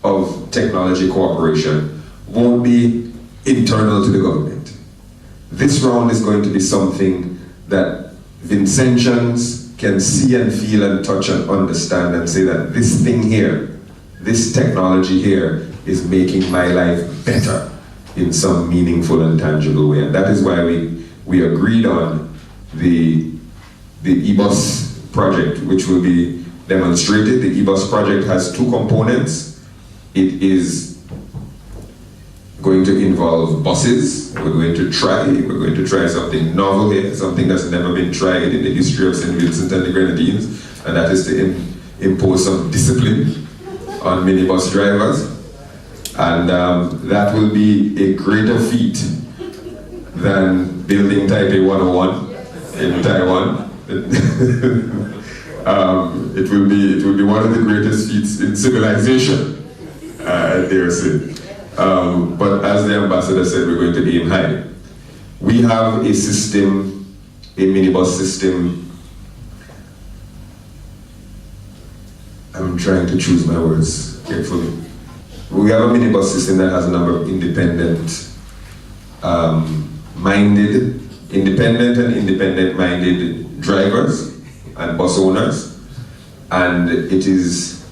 of technology cooperation won't be internal to the government. This round is going to be something that Vincentians can see and feel and touch and understand and say that this thing here, this technology here is making my life better in some meaningful and tangible way. And that is why we agreed on the eBus project, which will be demonstrated. The eBus project has two components. It is going to involve buses. We're going to try something novel here, something that's never been tried in the history of St. Vincent and the Grenadines, and that is to impose some discipline on minibus drivers. And that will be a greater feat than building Taipei 101 in Taiwan. It will be one of the greatest feats in civilization, I dare say. But as the ambassador said, we're going to aim high. We have a system, a minibus system. I'm trying to choose my words carefully. We have a minibus system that has a number of independent and independent-minded drivers and bus owners, and it is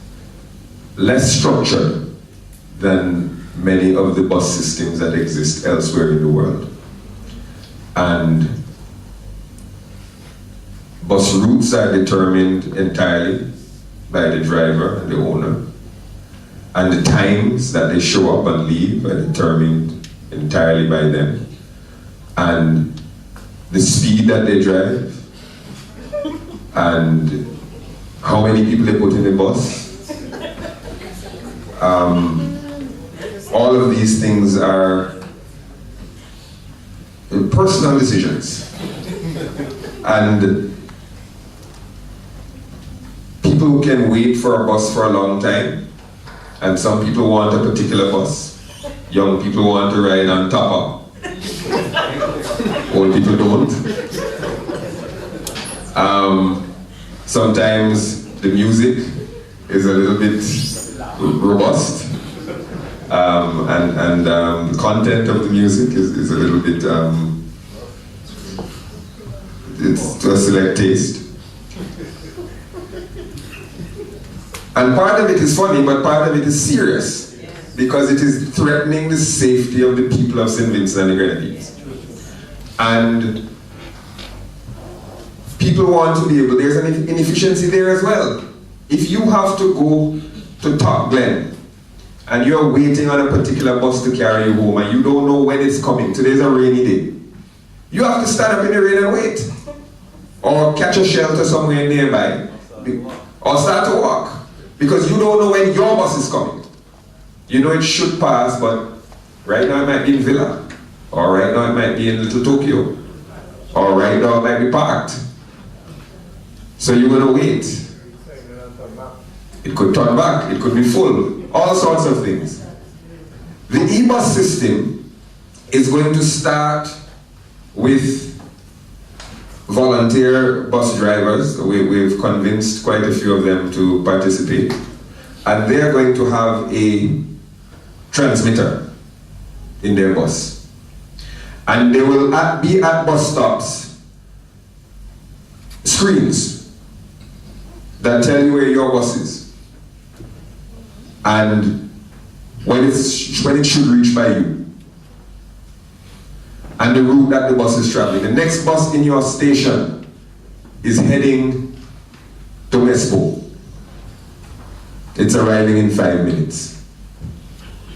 less structured than many of the bus systems that exist elsewhere in the world. And bus routes are determined entirely by the driver and the owner, and the times that they show up and leave are determined entirely by them, and the speed that they drive, and how many people they put in the bus. All of these things are personal decisions, and people can wait for a bus for a long time, and some people want a particular bus. Young people want to ride on top of. Old people don't. Sometimes the music is a little bit robust, and the content of the music is a little bit, it's to a select taste. And part of it is funny, but part of it is serious, because it is threatening the safety of the people of St. Vincent and the Grenadines. And people want to be able, there's an inefficiency there as well. If you have to go to Top Glen and you're waiting on a particular bus to carry you home and you don't know when it's coming, today's a rainy day, you have to stand up in the rain and wait. Or catch a shelter somewhere nearby. Or start to walk. Because you don't know when your bus is coming. You know it should pass, but right now it might be in Villa. Or right now it might be in Little Tokyo. Or right now it might be parked. So you're going to wait. It could turn back, it could be full, all sorts of things. The e-bus system is going to start with volunteer bus drivers. We've convinced quite a few of them to participate. And they're going to have a transmitter in their bus. And they will be at bus stops, screens that tell you where your bus is and when it should reach by you and the route that the bus is traveling. The next bus in your station is heading to Mespo. It's arriving in 5 minutes,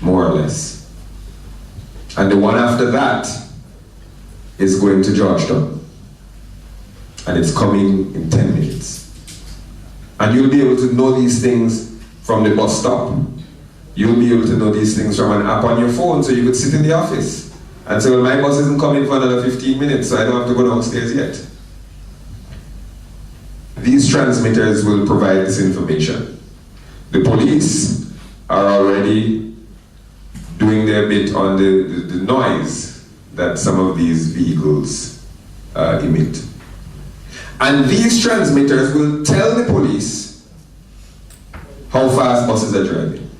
more or less. And the one after that is going to Georgetown, and it's coming in 10 minutes. And you'll be able to know these things from the bus stop. You'll be able to know these things from an app on your phone, so you could sit in the office and say, well, my bus isn't coming for another 15 minutes, so I don't have to go downstairs yet. These transmitters will provide this information. The police are already doing their bit on the noise that some of these vehicles emit. And these transmitters will tell the police how fast buses are driving.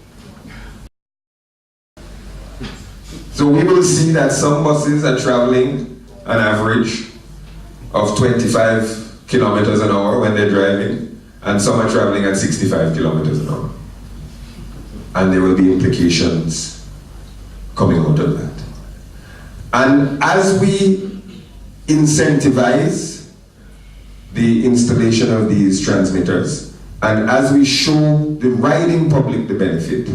So we will see that some buses are traveling an average of 25 kilometers an hour when they're driving, and some are traveling at 65 kilometers an hour. And there will be implications coming out of that. And as we incentivize the installation of these transmitters, and as we show the riding public the benefit,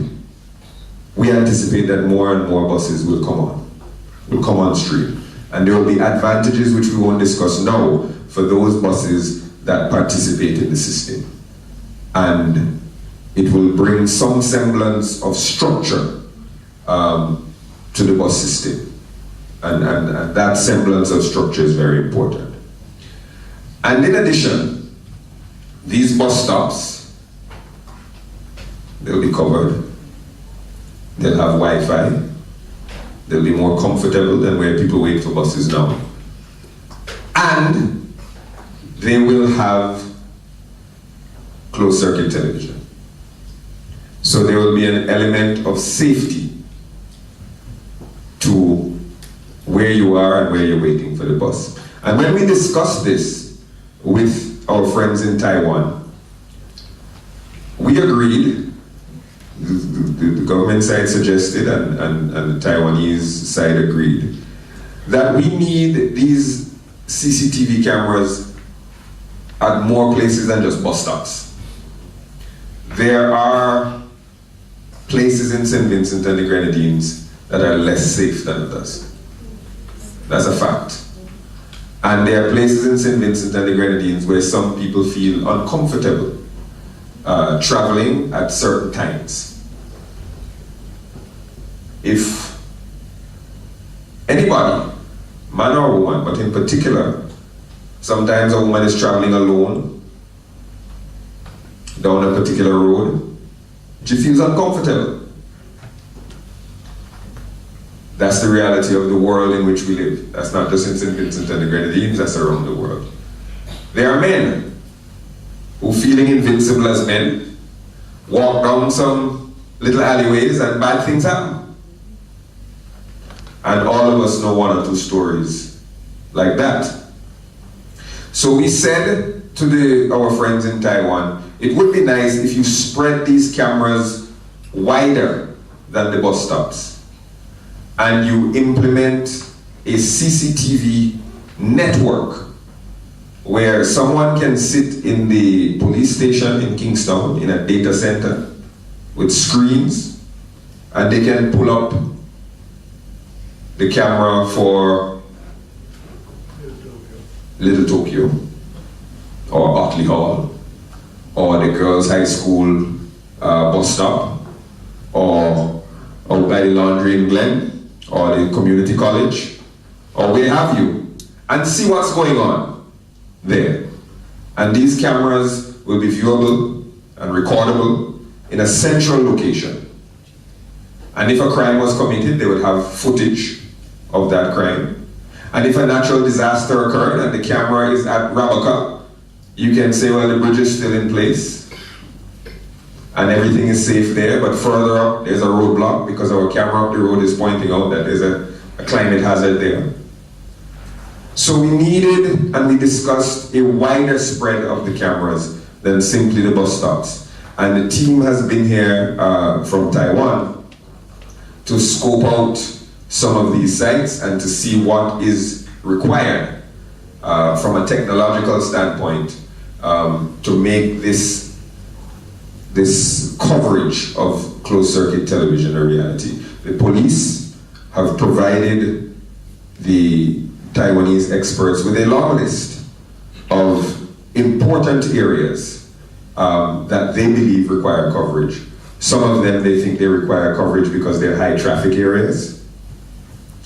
we anticipate that more and more buses will come on stream. And there will be advantages which we won't discuss now for those buses that participate in the system. And it will bring some semblance of structure to the bus system. And that semblance of structure is very important. And in addition, these bus stops, they'll be covered. They'll have Wi-Fi. They'll be more comfortable than where people wait for buses now. And they will have closed circuit television. So there will be an element of safety to where you are and where you're waiting for the bus. And when we discussed this with our friends in Taiwan, we agreed, the government side suggested and the Taiwanese side agreed, that we need these CCTV cameras at more places than just bus stops. There are places in St. Vincent and the Grenadines that are less safe than others. That's a fact. And there are places in St. Vincent and the Grenadines where some people feel uncomfortable traveling at certain times. If anybody, man or woman, but in particular, sometimes a woman is traveling alone down a particular road, she feels uncomfortable. That's the reality of the world in which we live. That's not just in St. Vincent and the Grenadines, that's around the world. There are men who, feeling invincible as men, walk down some little alleyways and bad things happen. And all of us know one or two stories like that. So we said to our friends in Taiwan, it would be nice if you spread these cameras wider than the bus stops, and you implement a CCTV network where someone can sit in the police station in Kingstown in a data center with screens and they can pull up the camera for Little Tokyo, or Otley Hall, or the girls' high school bus stop, or out by the laundry in Glen, or the community college, or where have you, and see what's going on there. And these cameras will be viewable and recordable in a central location. And if a crime was committed, they would have footage of that crime. And if a natural disaster occurred and the camera is at Rabaca, you can say, well, the bridge is still in place and everything is safe there, but further up there's a roadblock because our camera up the road is pointing out that there's a climate hazard there. So we needed and we discussed a wider spread of the cameras than simply the bus stops. And the team has been here from Taiwan to scope out some of these sites and to see what is required from a technological standpoint to make this coverage of closed-circuit television a reality. The police have provided the Taiwanese experts with a long list of important areas that they believe require coverage. Some of them they think they require coverage because they're high traffic areas.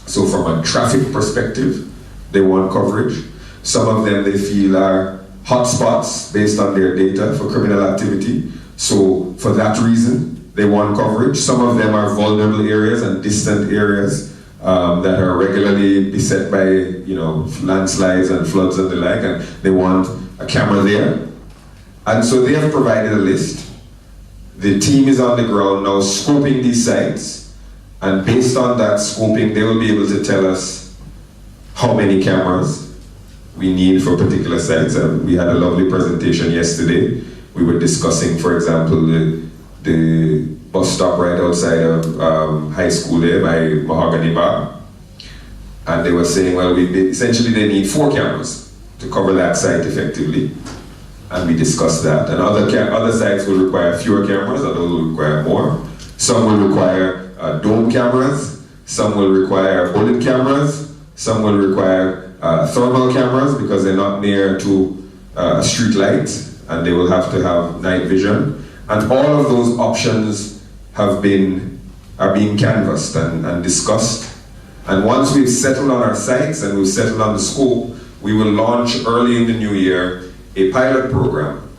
So from a traffic perspective, they want coverage. Some of them they feel are hotspots based on their data for criminal activity. So for that reason, they want coverage. Some of them are vulnerable areas and distant areas that are regularly beset by, landslides and floods and the like, and they want a camera there. And so they have provided a list. The team is on the ground now scoping these sites, and based on that scoping, they will be able to tell us how many cameras we need for particular sites. We had a lovely presentation yesterday. We were discussing, for example, the bus stop right outside of high school there by Mahogany Bar. And they were saying, well, essentially they need 4 cameras to cover that site effectively. And we discussed that. And other sites will require fewer cameras, others will require more. Some will require dome cameras, some will require bullet cameras, some will require thermal cameras because they're not near to a street light and they will have to have night vision. And all of those options are being canvassed and discussed. And once we've settled on our sites and we've settled on the scope, we will launch early in the new year a pilot program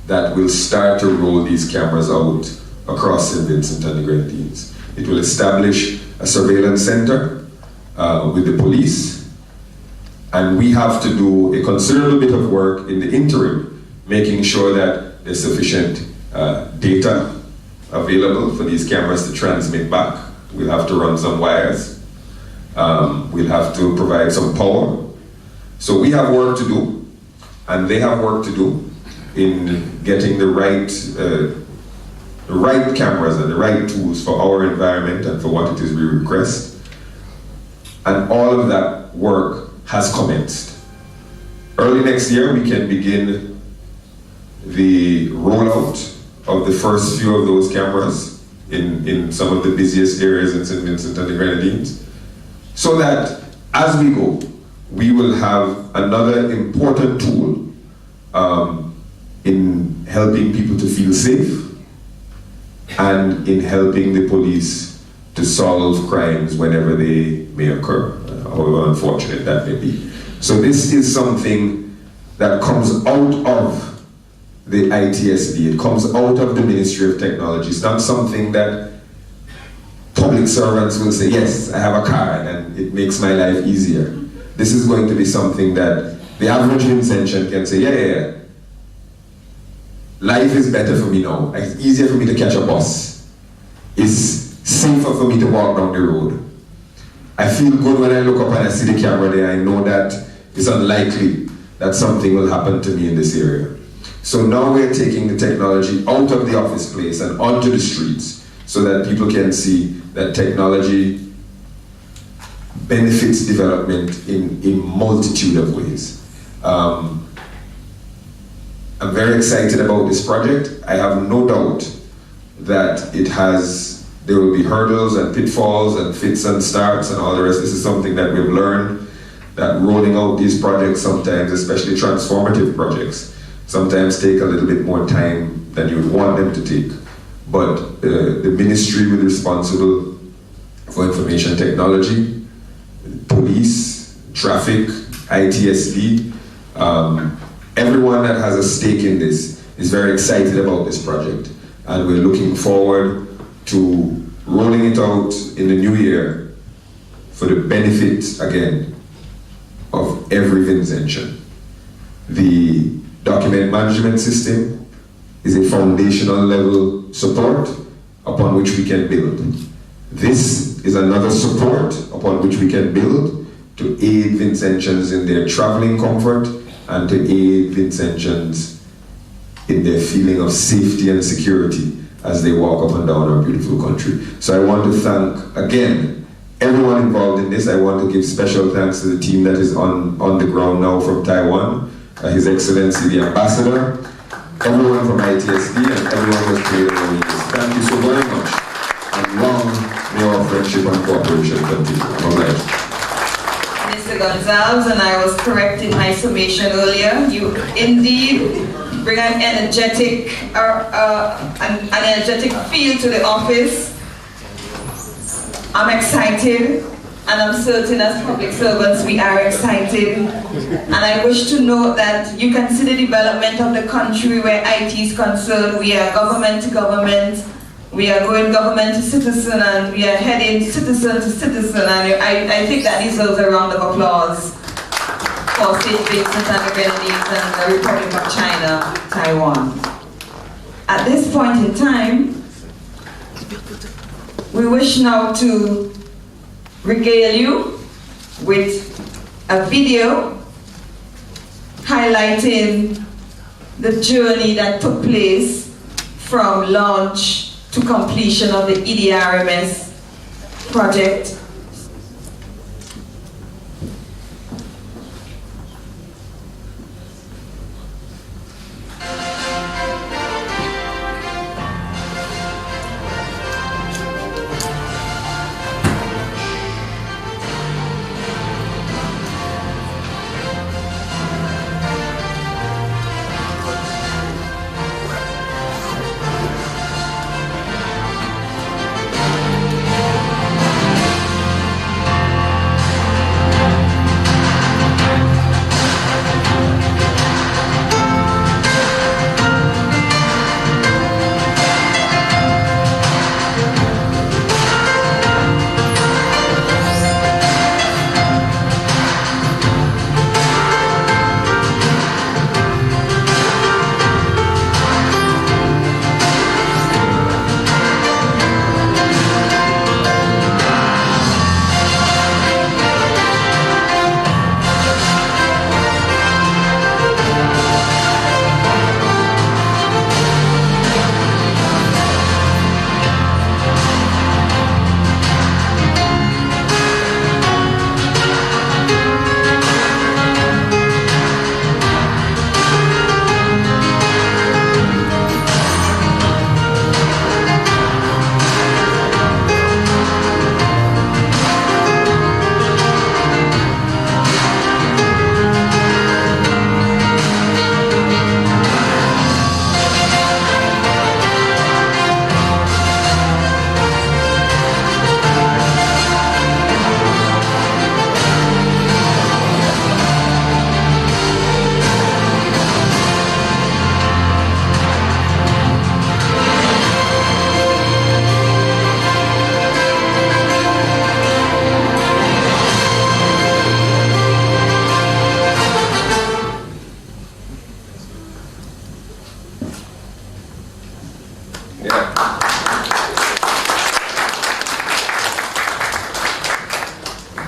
that will start to roll these cameras out across St. Vincent and the Grenadines. It will establish a surveillance center with the police, and we have to do a considerable bit of work in the interim, making sure that there's sufficient data available for these cameras to transmit back. We'll have to run some wires. We'll have to provide some power. So we have work to do, and they have work to do in getting the right cameras and the right tools for our environment and for what it is we request. And all of that work has commenced. Early next year, we can begin the rollout of the first few of those cameras in some of the busiest areas in St. Vincent and the Grenadines, so that as we go, we will have another important tool in helping people to feel safe and in helping the police to solve crimes whenever they may occur, however unfortunate that may be. So this is something that comes out of the ITSD, it comes out of the Ministry of Technology. It's not something that public servants will say, yes, I have a card and it makes my life easier. This is going to be something that the average Vincentian can say, yeah, life is better for me now. It's easier for me to catch a bus. It's safer for me to walk down the road. I feel good when I look up and I see the camera there. I know that it's unlikely that something will happen to me in this area. So now we're taking the technology out of the office place and onto the streets so that people can see that technology benefits development in a multitude of ways. I'm very excited about this project. I have no doubt that it has There will be hurdles and pitfalls and fits and starts and all the rest. This is something that we've learned, that rolling out these projects sometimes, especially transformative projects, sometimes take a little bit more time than you would want them to take. But the ministry with responsible for information technology, police, traffic, ITSB, everyone that has a stake in this is very excited about this project. And we're looking forward to rolling it out in the new year for the benefit, again, of every Vincentian. The document management system is a foundational level support upon which we can build. This is another support upon which we can build to aid Vincentians in their traveling comfort and to aid Vincentians in their feeling of safety and security as they walk up and down our beautiful country. So I want to thank, again, everyone involved in this. I want to give special thanks to the team that is on the ground now from Taiwan, His Excellency the Ambassador, everyone from ITSD, and everyone who has played a role in this. Thank you so very much, and long may our friendship and cooperation continue. All right. Mr. Gonzalez, and I was correct in my summation earlier. You indeed bring an energetic feel to the office. I'm excited, and I'm certain as public servants we are excited. And I wish to note that you can see the development of the country where IT is concerned. We are government to government. We are going government to citizen, and we are heading citizen to citizen. And I think that deserves a round of applause for St. Vincent and the Grenadines and the Republic of China, Taiwan. At this point in time, we wish now to regale you with a video highlighting the journey that took place from launch to completion of the EDRMS project.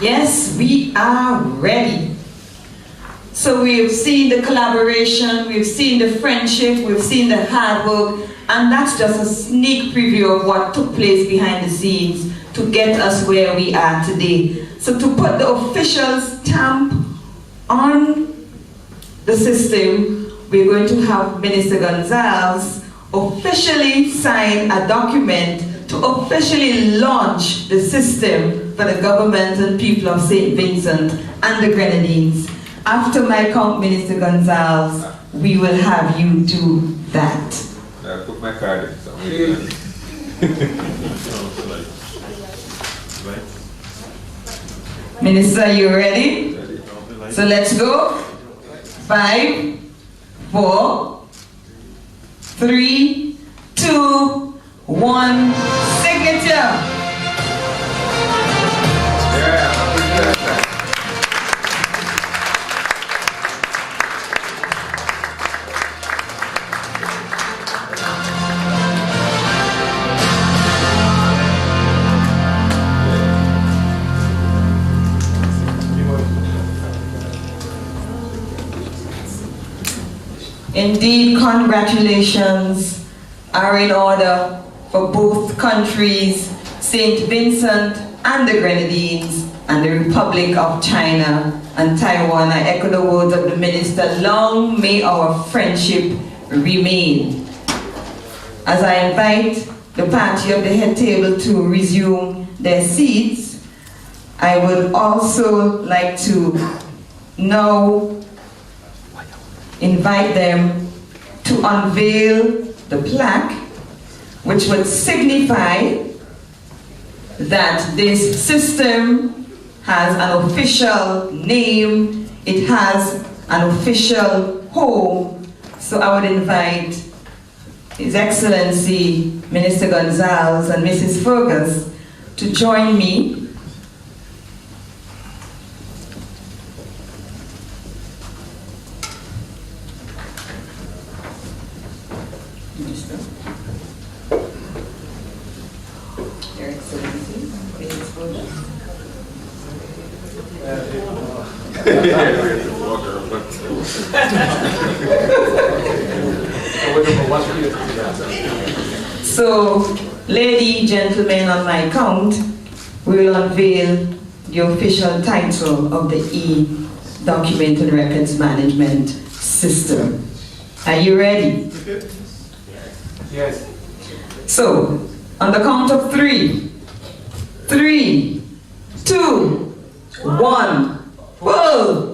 Yes, we are ready. So we've seen the collaboration, we've seen the friendship, we've seen the hard work, and that's just a sneak preview of what took place behind the scenes to get us where we are today. So to put the official stamp on the system, we're going to have Minister Gonzalez officially sign a document to officially launch the system for the government and people of St. Vincent and the Grenadines. After my count, Minister Gonzalez, we will have you do that. I put my card in. Minister, you ready? So let's go. 5, 4, 3, 2, 1, signature. Indeed, congratulations are in order for both countries, St. Vincent and the Grenadines, and the Republic of China and Taiwan. I echo the words of the Minister, long may our friendship remain. As I invite the party of the head table to resume their seats, I would also like to now invite them to unveil the plaque, which would signify that this system has an official name, it has an official home. So I would invite His Excellency Minister Gonzalez and Mrs. Fergus to join me . Your Excellency, Mrs. Fergus. So, ladies, gentlemen, on my count, we will unveil the official title of the E-Documented Records Management System. Are you ready? Yes. So, on the count of 3, 3, 2, 1, pull!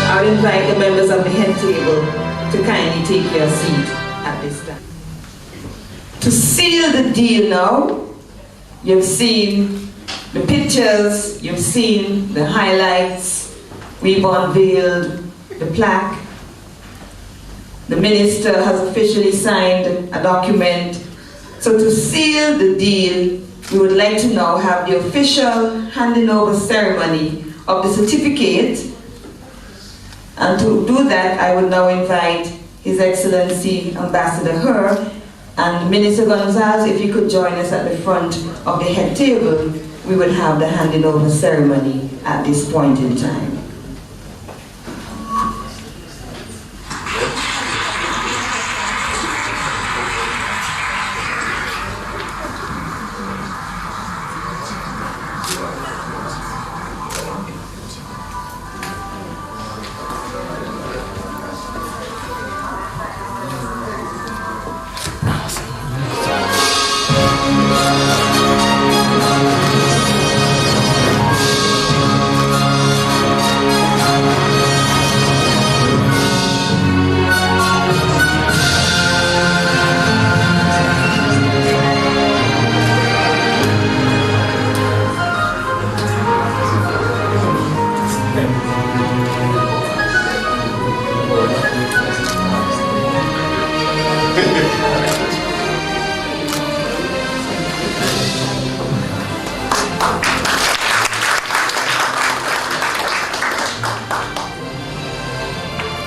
I would invite the members of the head table to kindly take your seat at this time. To seal the deal now, you've seen the pictures, you've seen the highlights, we've unveiled the plaque. The minister has officially signed a document. So to seal the deal, we would like to now have the official handing over ceremony of the certificate. And to do that, I would now invite His Excellency Ambassador Her and Minister Gonzalez, if you could join us at the front of the head table, we would have the handing over ceremony at this point in time.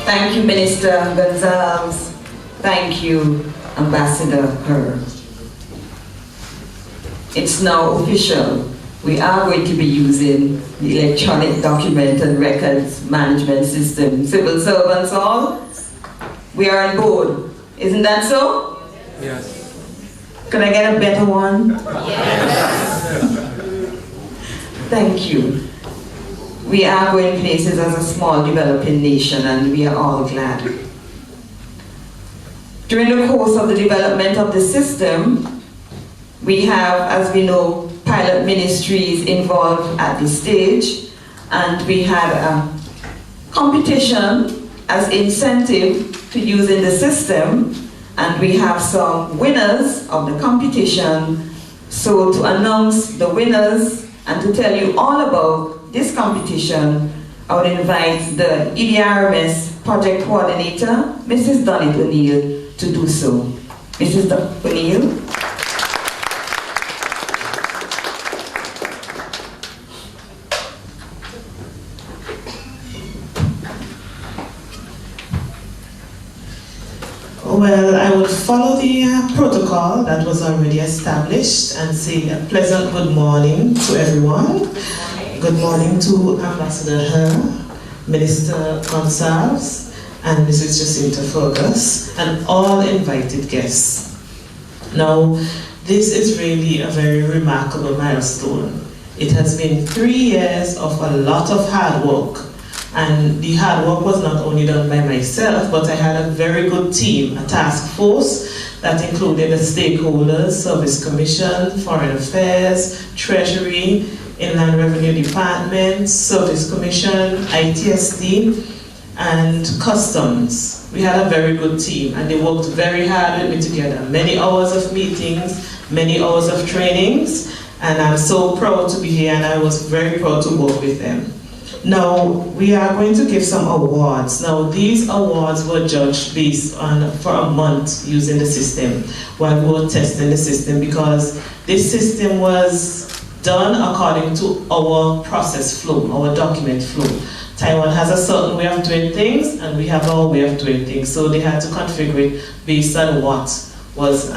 Thank you, Minister Gonzalez. Thank you, Ambassador Her. It's now official. We are going to be using the electronic document and records management system. Civil servants all, we are on board. Isn't that so? Yes. Could I get a better one? Thank you. We are going places as a small developing nation, and we are all glad. During the course of the development of the system, we have, as we know, pilot ministries involved at this stage, and we had a competition as incentive to using the system, and we have some winners of the competition. So to announce the winners and to tell you all about this competition, I would invite the EDRMS project coordinator, Mrs. Donnie O'Neill, to do so. Mrs. O'Neill. Well, I would follow the protocol that was already established and say a pleasant good morning to everyone. Good morning to Ambassador Herr, Minister Gonsalves, and Mrs. Jacinta Fergus, and all invited guests. Now, this is really a very remarkable milestone. It has been 3 years of a lot of hard work. And the hard work was not only done by myself, but I had a very good team, a task force that included the stakeholders, Service Commission, Foreign Affairs, Treasury, Inland Revenue Department, Service Commission, ITSD, and Customs. We had a very good team, and they worked very hard with me together. Many hours of meetings, many hours of trainings, and I'm so proud to be here, and I was very proud to work with them. Now, we are going to give some awards. Now, these awards were judged based on, for a month using the system, while we were testing the system, because this system was done according to our process flow, our document flow. Taiwan has a certain way of doing things, and we have our way of doing things, so they had to configure it based on what was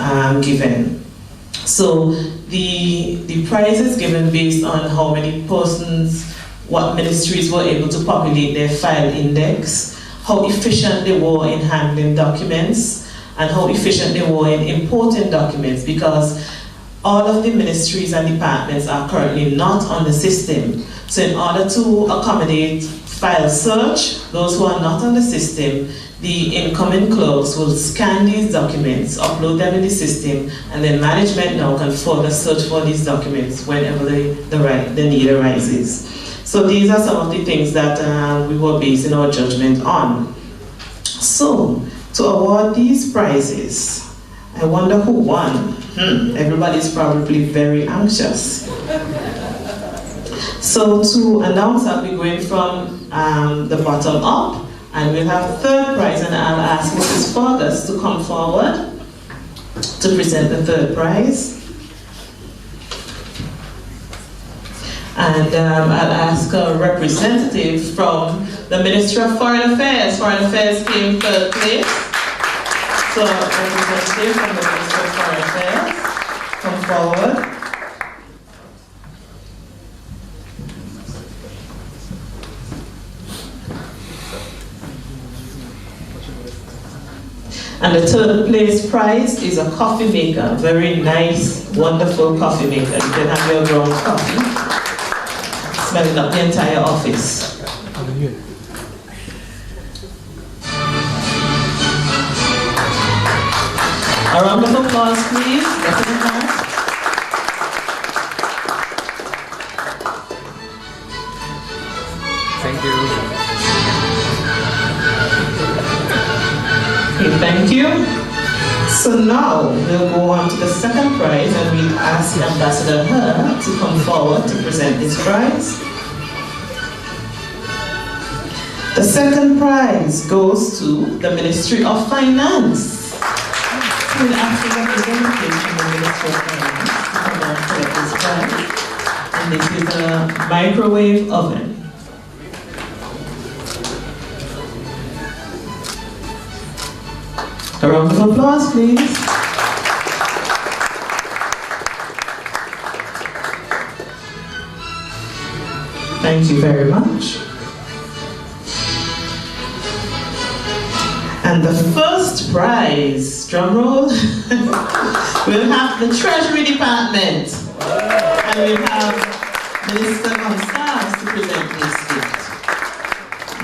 given. So, the prize is given based on how many persons, what ministries were able to populate their file index, how efficient they were in handling documents, and how efficient they were in importing documents, because all of the ministries and departments are currently not on the system. So in order to accommodate file search, those who are not on the system, the incoming clerks will scan these documents, upload them in the system, and then management now can further search for these documents whenever the need arises. So these are some of the things that we were basing our judgment on. So, to award these prizes, I wonder who won. Everybody's probably very anxious. So to announce, I'll be going from the bottom up, and we'll have a third prize, and I'll ask Mrs. Fergus to come forward to present the third prize. And I'll ask a representative from the Ministry of Foreign Affairs. Foreign Affairs came third place. So a representative from the Ministry of Foreign Affairs, come forward. And the third place prize is a coffee maker, a very nice, wonderful coffee maker. You can have your ground coffee. Smelling up the entire office. A round of applause, please. Thank you. Okay, thank you. So now we'll go on to the second prize, and we'll ask Ambassador Herr to come forward to present this prize. The second prize goes to the Ministry of Finance. We'll ask the representative from the Ministry of Finance to come down and collect this prize. And this is a microwave oven. A round of applause, please. Thank you very much. And the first prize, drum roll, we'll have the Treasury Department, and we'll have Minister Gonzalez to present this gift.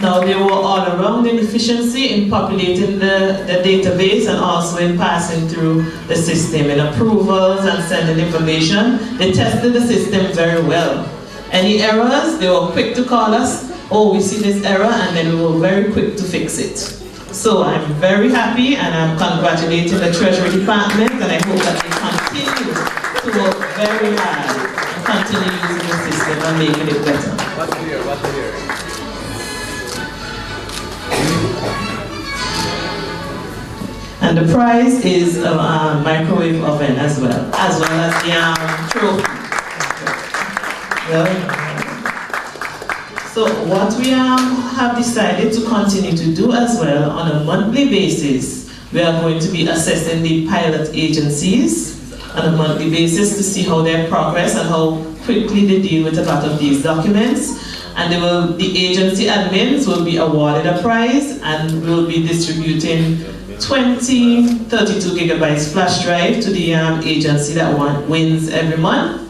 Now, they were all around in efficiency in populating the database and also in passing through the system in approvals and sending information. They tested the system very well. Any errors, they were quick to call us. Oh, we see this error, and then we were very quick to fix it. So I'm very happy, and I'm congratulating the Treasury Department, and I hope that they continue to work very hard and continue using the system and making it better. What's here? And the prize is a microwave oven as well as the trophy. So what we have decided to continue to do as well on a monthly basis, we are going to be assessing the pilot agencies on a monthly basis to see how their progress and how quickly they deal with a lot of these documents. And the agency admins will be awarded a prize, and we'll be distributing 20 32 gigabytes flash drive to the agency that wins every month.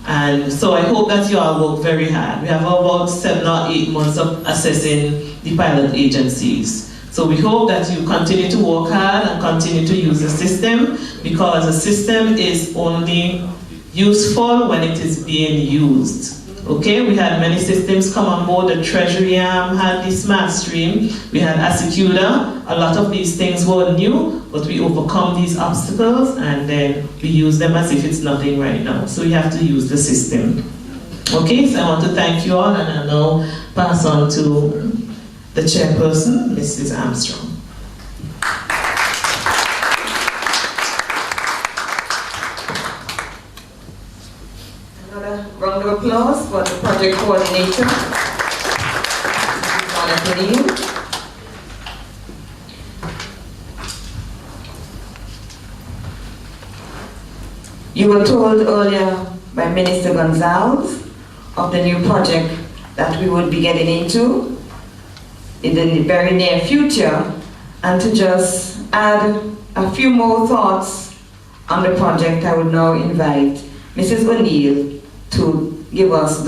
And so I hope that you all work very hard. We have about 7 or 8 months of assessing the pilot agencies. So we hope that you continue to work hard and continue to use the system, because the system is only useful when it is being used. Okay, we had many systems come on board. The Treasury had the Smart Stream, we had Asecuda. A lot of these things were new, but we overcome these obstacles and then we use them as if it's nothing right now. So we have to use the system. Okay, so I want to thank you all, and I'll now pass on to the chairperson, Mrs. Armstrong. Round of applause for the project coordinator, Mrs. You were told earlier by Minister Gonzalez of the new project that we would be getting into in the very near future, and to just add a few more thoughts on the project, I would now invite Mrs. O'Neill to give us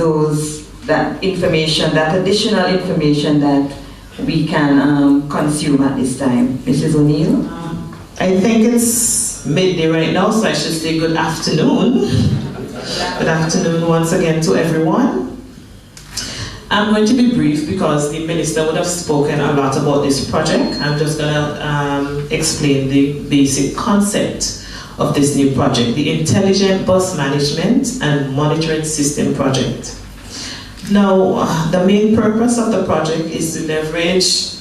that additional information that we can consume at this time. Mrs. O'Neill? I think it's midday right now, so I should say good afternoon. Good afternoon once again to everyone. I'm going to be brief because the minister would have spoken a lot about this project. I'm just going to explain the basic concept of this new project, the Intelligent Bus Management and Monitoring System project. Now, the main purpose of the project is to leverage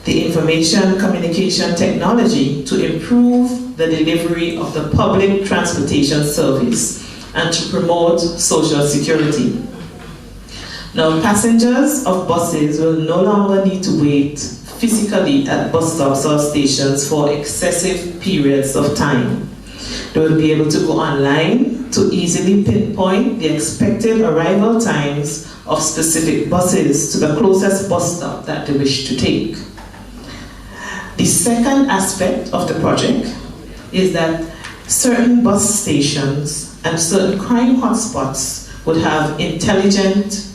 the information communication technology to improve the delivery of the public transportation service and to promote social security. Now, passengers of buses will no longer need to wait physically at bus stops or stations for excessive periods of time. They will be able to go online to easily pinpoint the expected arrival times of specific buses to the closest bus stop that they wish to take. The second aspect of the project is that certain bus stations and certain crime hotspots would have intelligent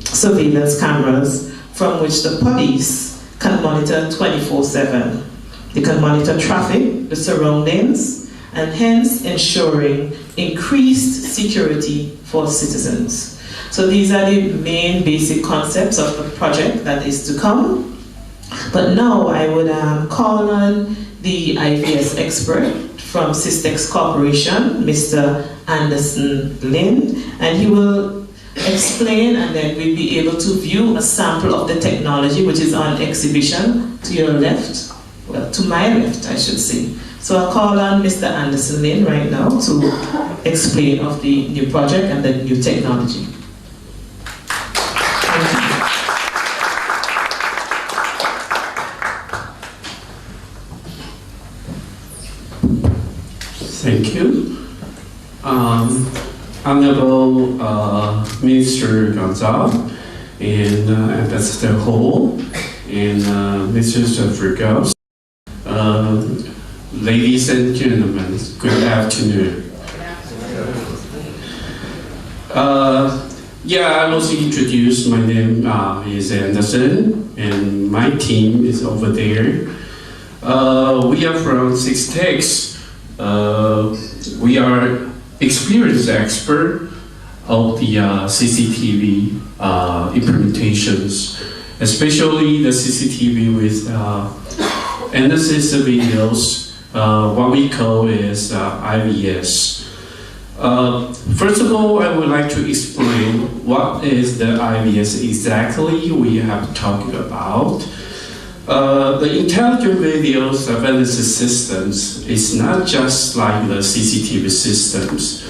surveillance cameras from which the police can monitor 24/7. They can monitor traffic, the surroundings, and hence ensuring increased security for citizens. So these are the main basic concepts of the project that is to come. But now I would call on the IVS expert from Systex Corporation, Mr. Anderson Lin, and he will explain, and then we'll be able to view a sample of the technology which is on exhibition to your left, well, to my left, I should say. So I'll call on Mr. Anderson Lin right now to explain of the new project and the new technology. Thank you. Honorable Minister Gonzalez and Ambassador Ho and Mr. Vergos, Ladies and gentlemen, good afternoon. I was introduced. My name is Anderson, and my team is over there. We are from Six Techs. We are experienced expert of the CCTV implementations, especially the CCTV with analysis videos. What we call is IVS. First of all, I would like to explain what is the IVS exactly we have talked about. The intelligent video surveillance systems is not just like the CCTV systems.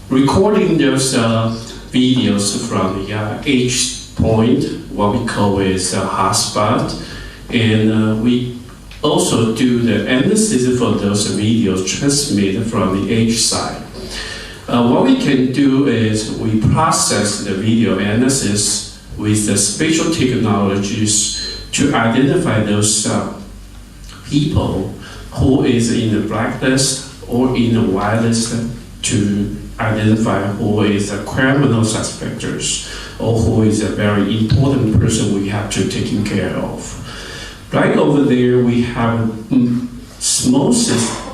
Recording those videos from the H point, what we call is a hotspot, and we also do the analysis for those videos transmitted from the H side. What we can do is we process the video analysis with the spatial technologies to identify those people who is in the blacklist or in the whitelist, to identify who is a criminal suspects or who is a very important person we have to take care of. Right over there, we have small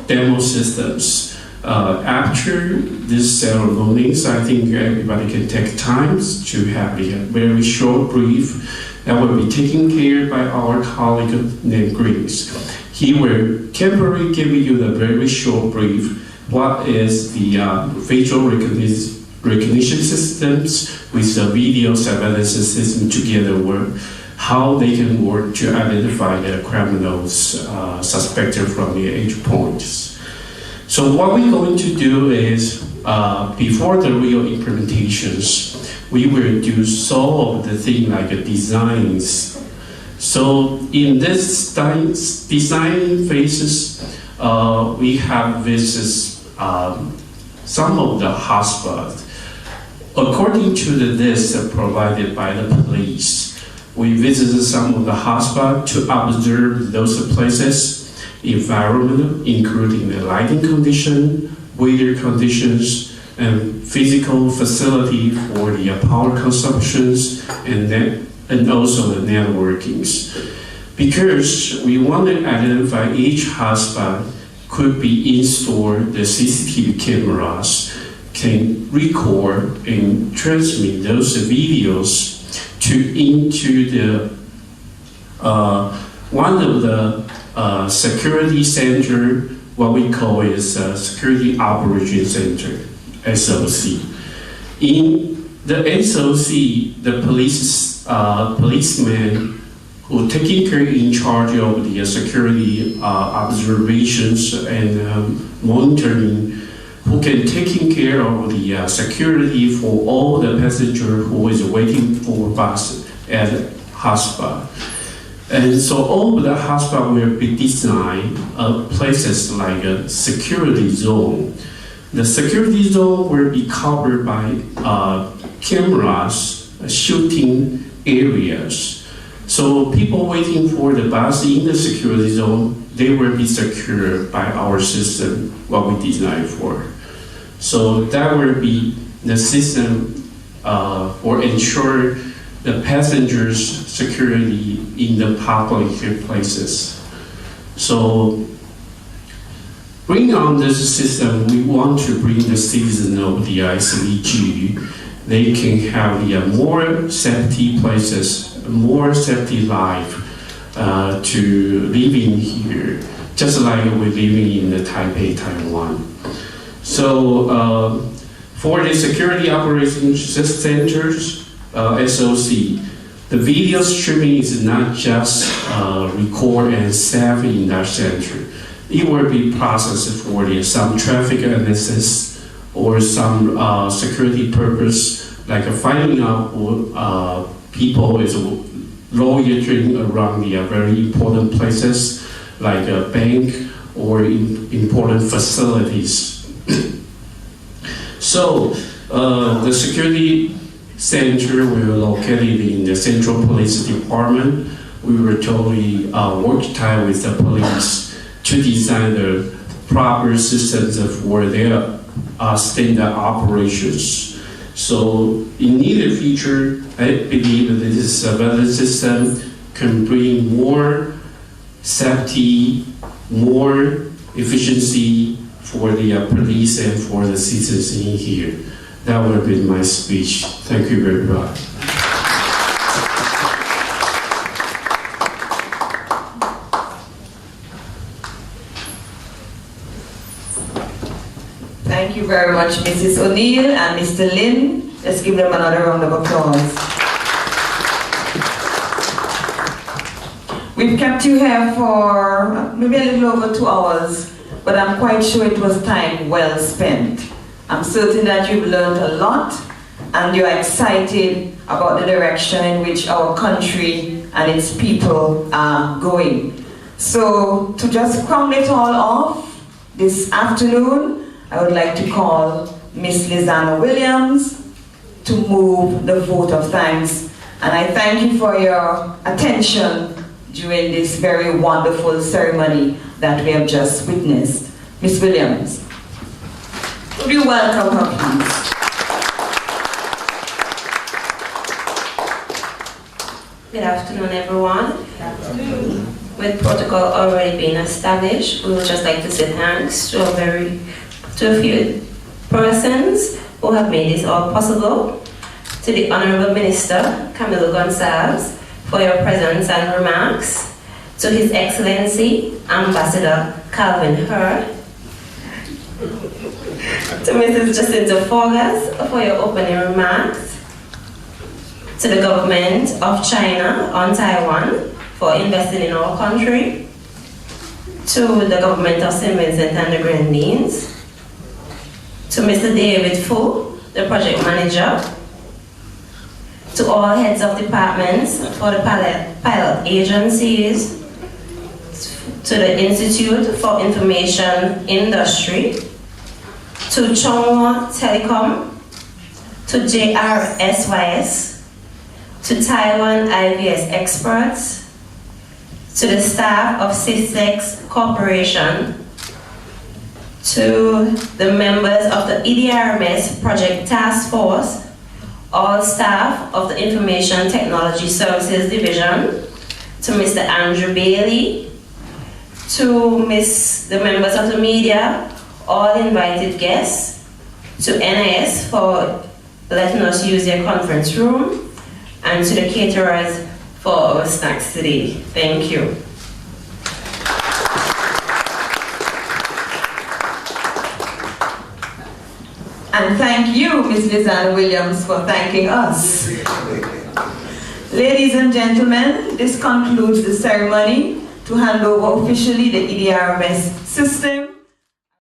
demo systems. After these ceremonies, I think everybody can take time to have a very short brief that will be taken care by our colleague named Grace. He will temporarily give you the very short brief. What is the facial recognition systems with the video surveillance system together work? How they can work to identify the criminals suspected from the H points. So what we're going to do is, before the real implementations, we will do some of the things like designs. So in this design phases, we have this some of the hotspots. According to the list provided by the police, we visited some of the hotspots to observe those places, environment, including the lighting condition, weather conditions, and physical facility for the power consumptions, and also the networkings. Because we want to identify each hotspot could be installed, the CCTV cameras can record and transmit those videos into the one of the security center, what we call is Security Operations Center, SOC. In the SOC, the policemen who taking care in charge of the security observations and monitoring, who can taking care of the security for all the passenger who is waiting for bus at hotspot. And so all of the hotspot will be designed places like a security zone. The security zone will be covered by cameras, shooting areas. So people waiting for the bus in the security zone, they will be secured by our system, what we designed for. So that will be the system for ensure the passengers' security in the public places. So bring on this system, we want to bring the citizen of the ICVG. They can have the more safety places, more safety life to living here, just like we're living in the Taipei, Taiwan. So for the security operations centers, SOC, the video streaming is not just record and save in that center. It will be processed for some traffic analysis or some security purpose, like finding out people is loitering around the very important places, like a bank or important facilities. So the security center will be located in the Central Police Department. we were totally worked tight with the police to design the proper systems for their standard operations. So in the near future, I believe that this surveillance system can bring more safety, more efficiency for the police and for the citizens in here. That would have been my speech. Thank you very much. Thank you very much, Mrs. O'Neill and Mr. Lin. Let's give them another round of applause. We've kept you here for maybe a little over 2 hours, but I'm quite sure it was time well spent. I'm certain that you've learned a lot and you're excited about the direction in which our country and its people are going. So to just crown it all off this afternoon, I would like to call Miss Lizanna Williams to move the vote of thanks. And I thank you for your attention during this very wonderful ceremony that we have just witnessed. Miss Williams, would you welcome her, please? Good afternoon, everyone. Good afternoon. With protocol already being established, we would just like to say thanks to a few persons who have made this all possible. To the Honorable Minister, Camilo Gonsalves, for your presence and remarks. To His Excellency, Ambassador Calvin Hurd. To Mrs. Jacinta Forgas, for your opening remarks. To the government of China on Taiwan, for investing in our country. To the government of St. Vincent and the Grenadines. To Mr. David Fu, the project manager. To all heads of departments for the pilot agencies. To the Institute for Information Industry. To Chonghua Telecom. To JRSYS. To Taiwan IVS experts. To the staff of Systex Corporation. To the members of the EDRMS Project Task Force, all staff of the Information Technology Services Division, to Mr. Andrew Bailey, to the members of the media, all invited guests, to NIS for letting us use their conference room, and to the caterers for our snacks today. Thank you. And thank you, Ms. Lizanna Williams, for thanking us. Ladies and gentlemen, this concludes the ceremony to hand over officially the EDRMS system.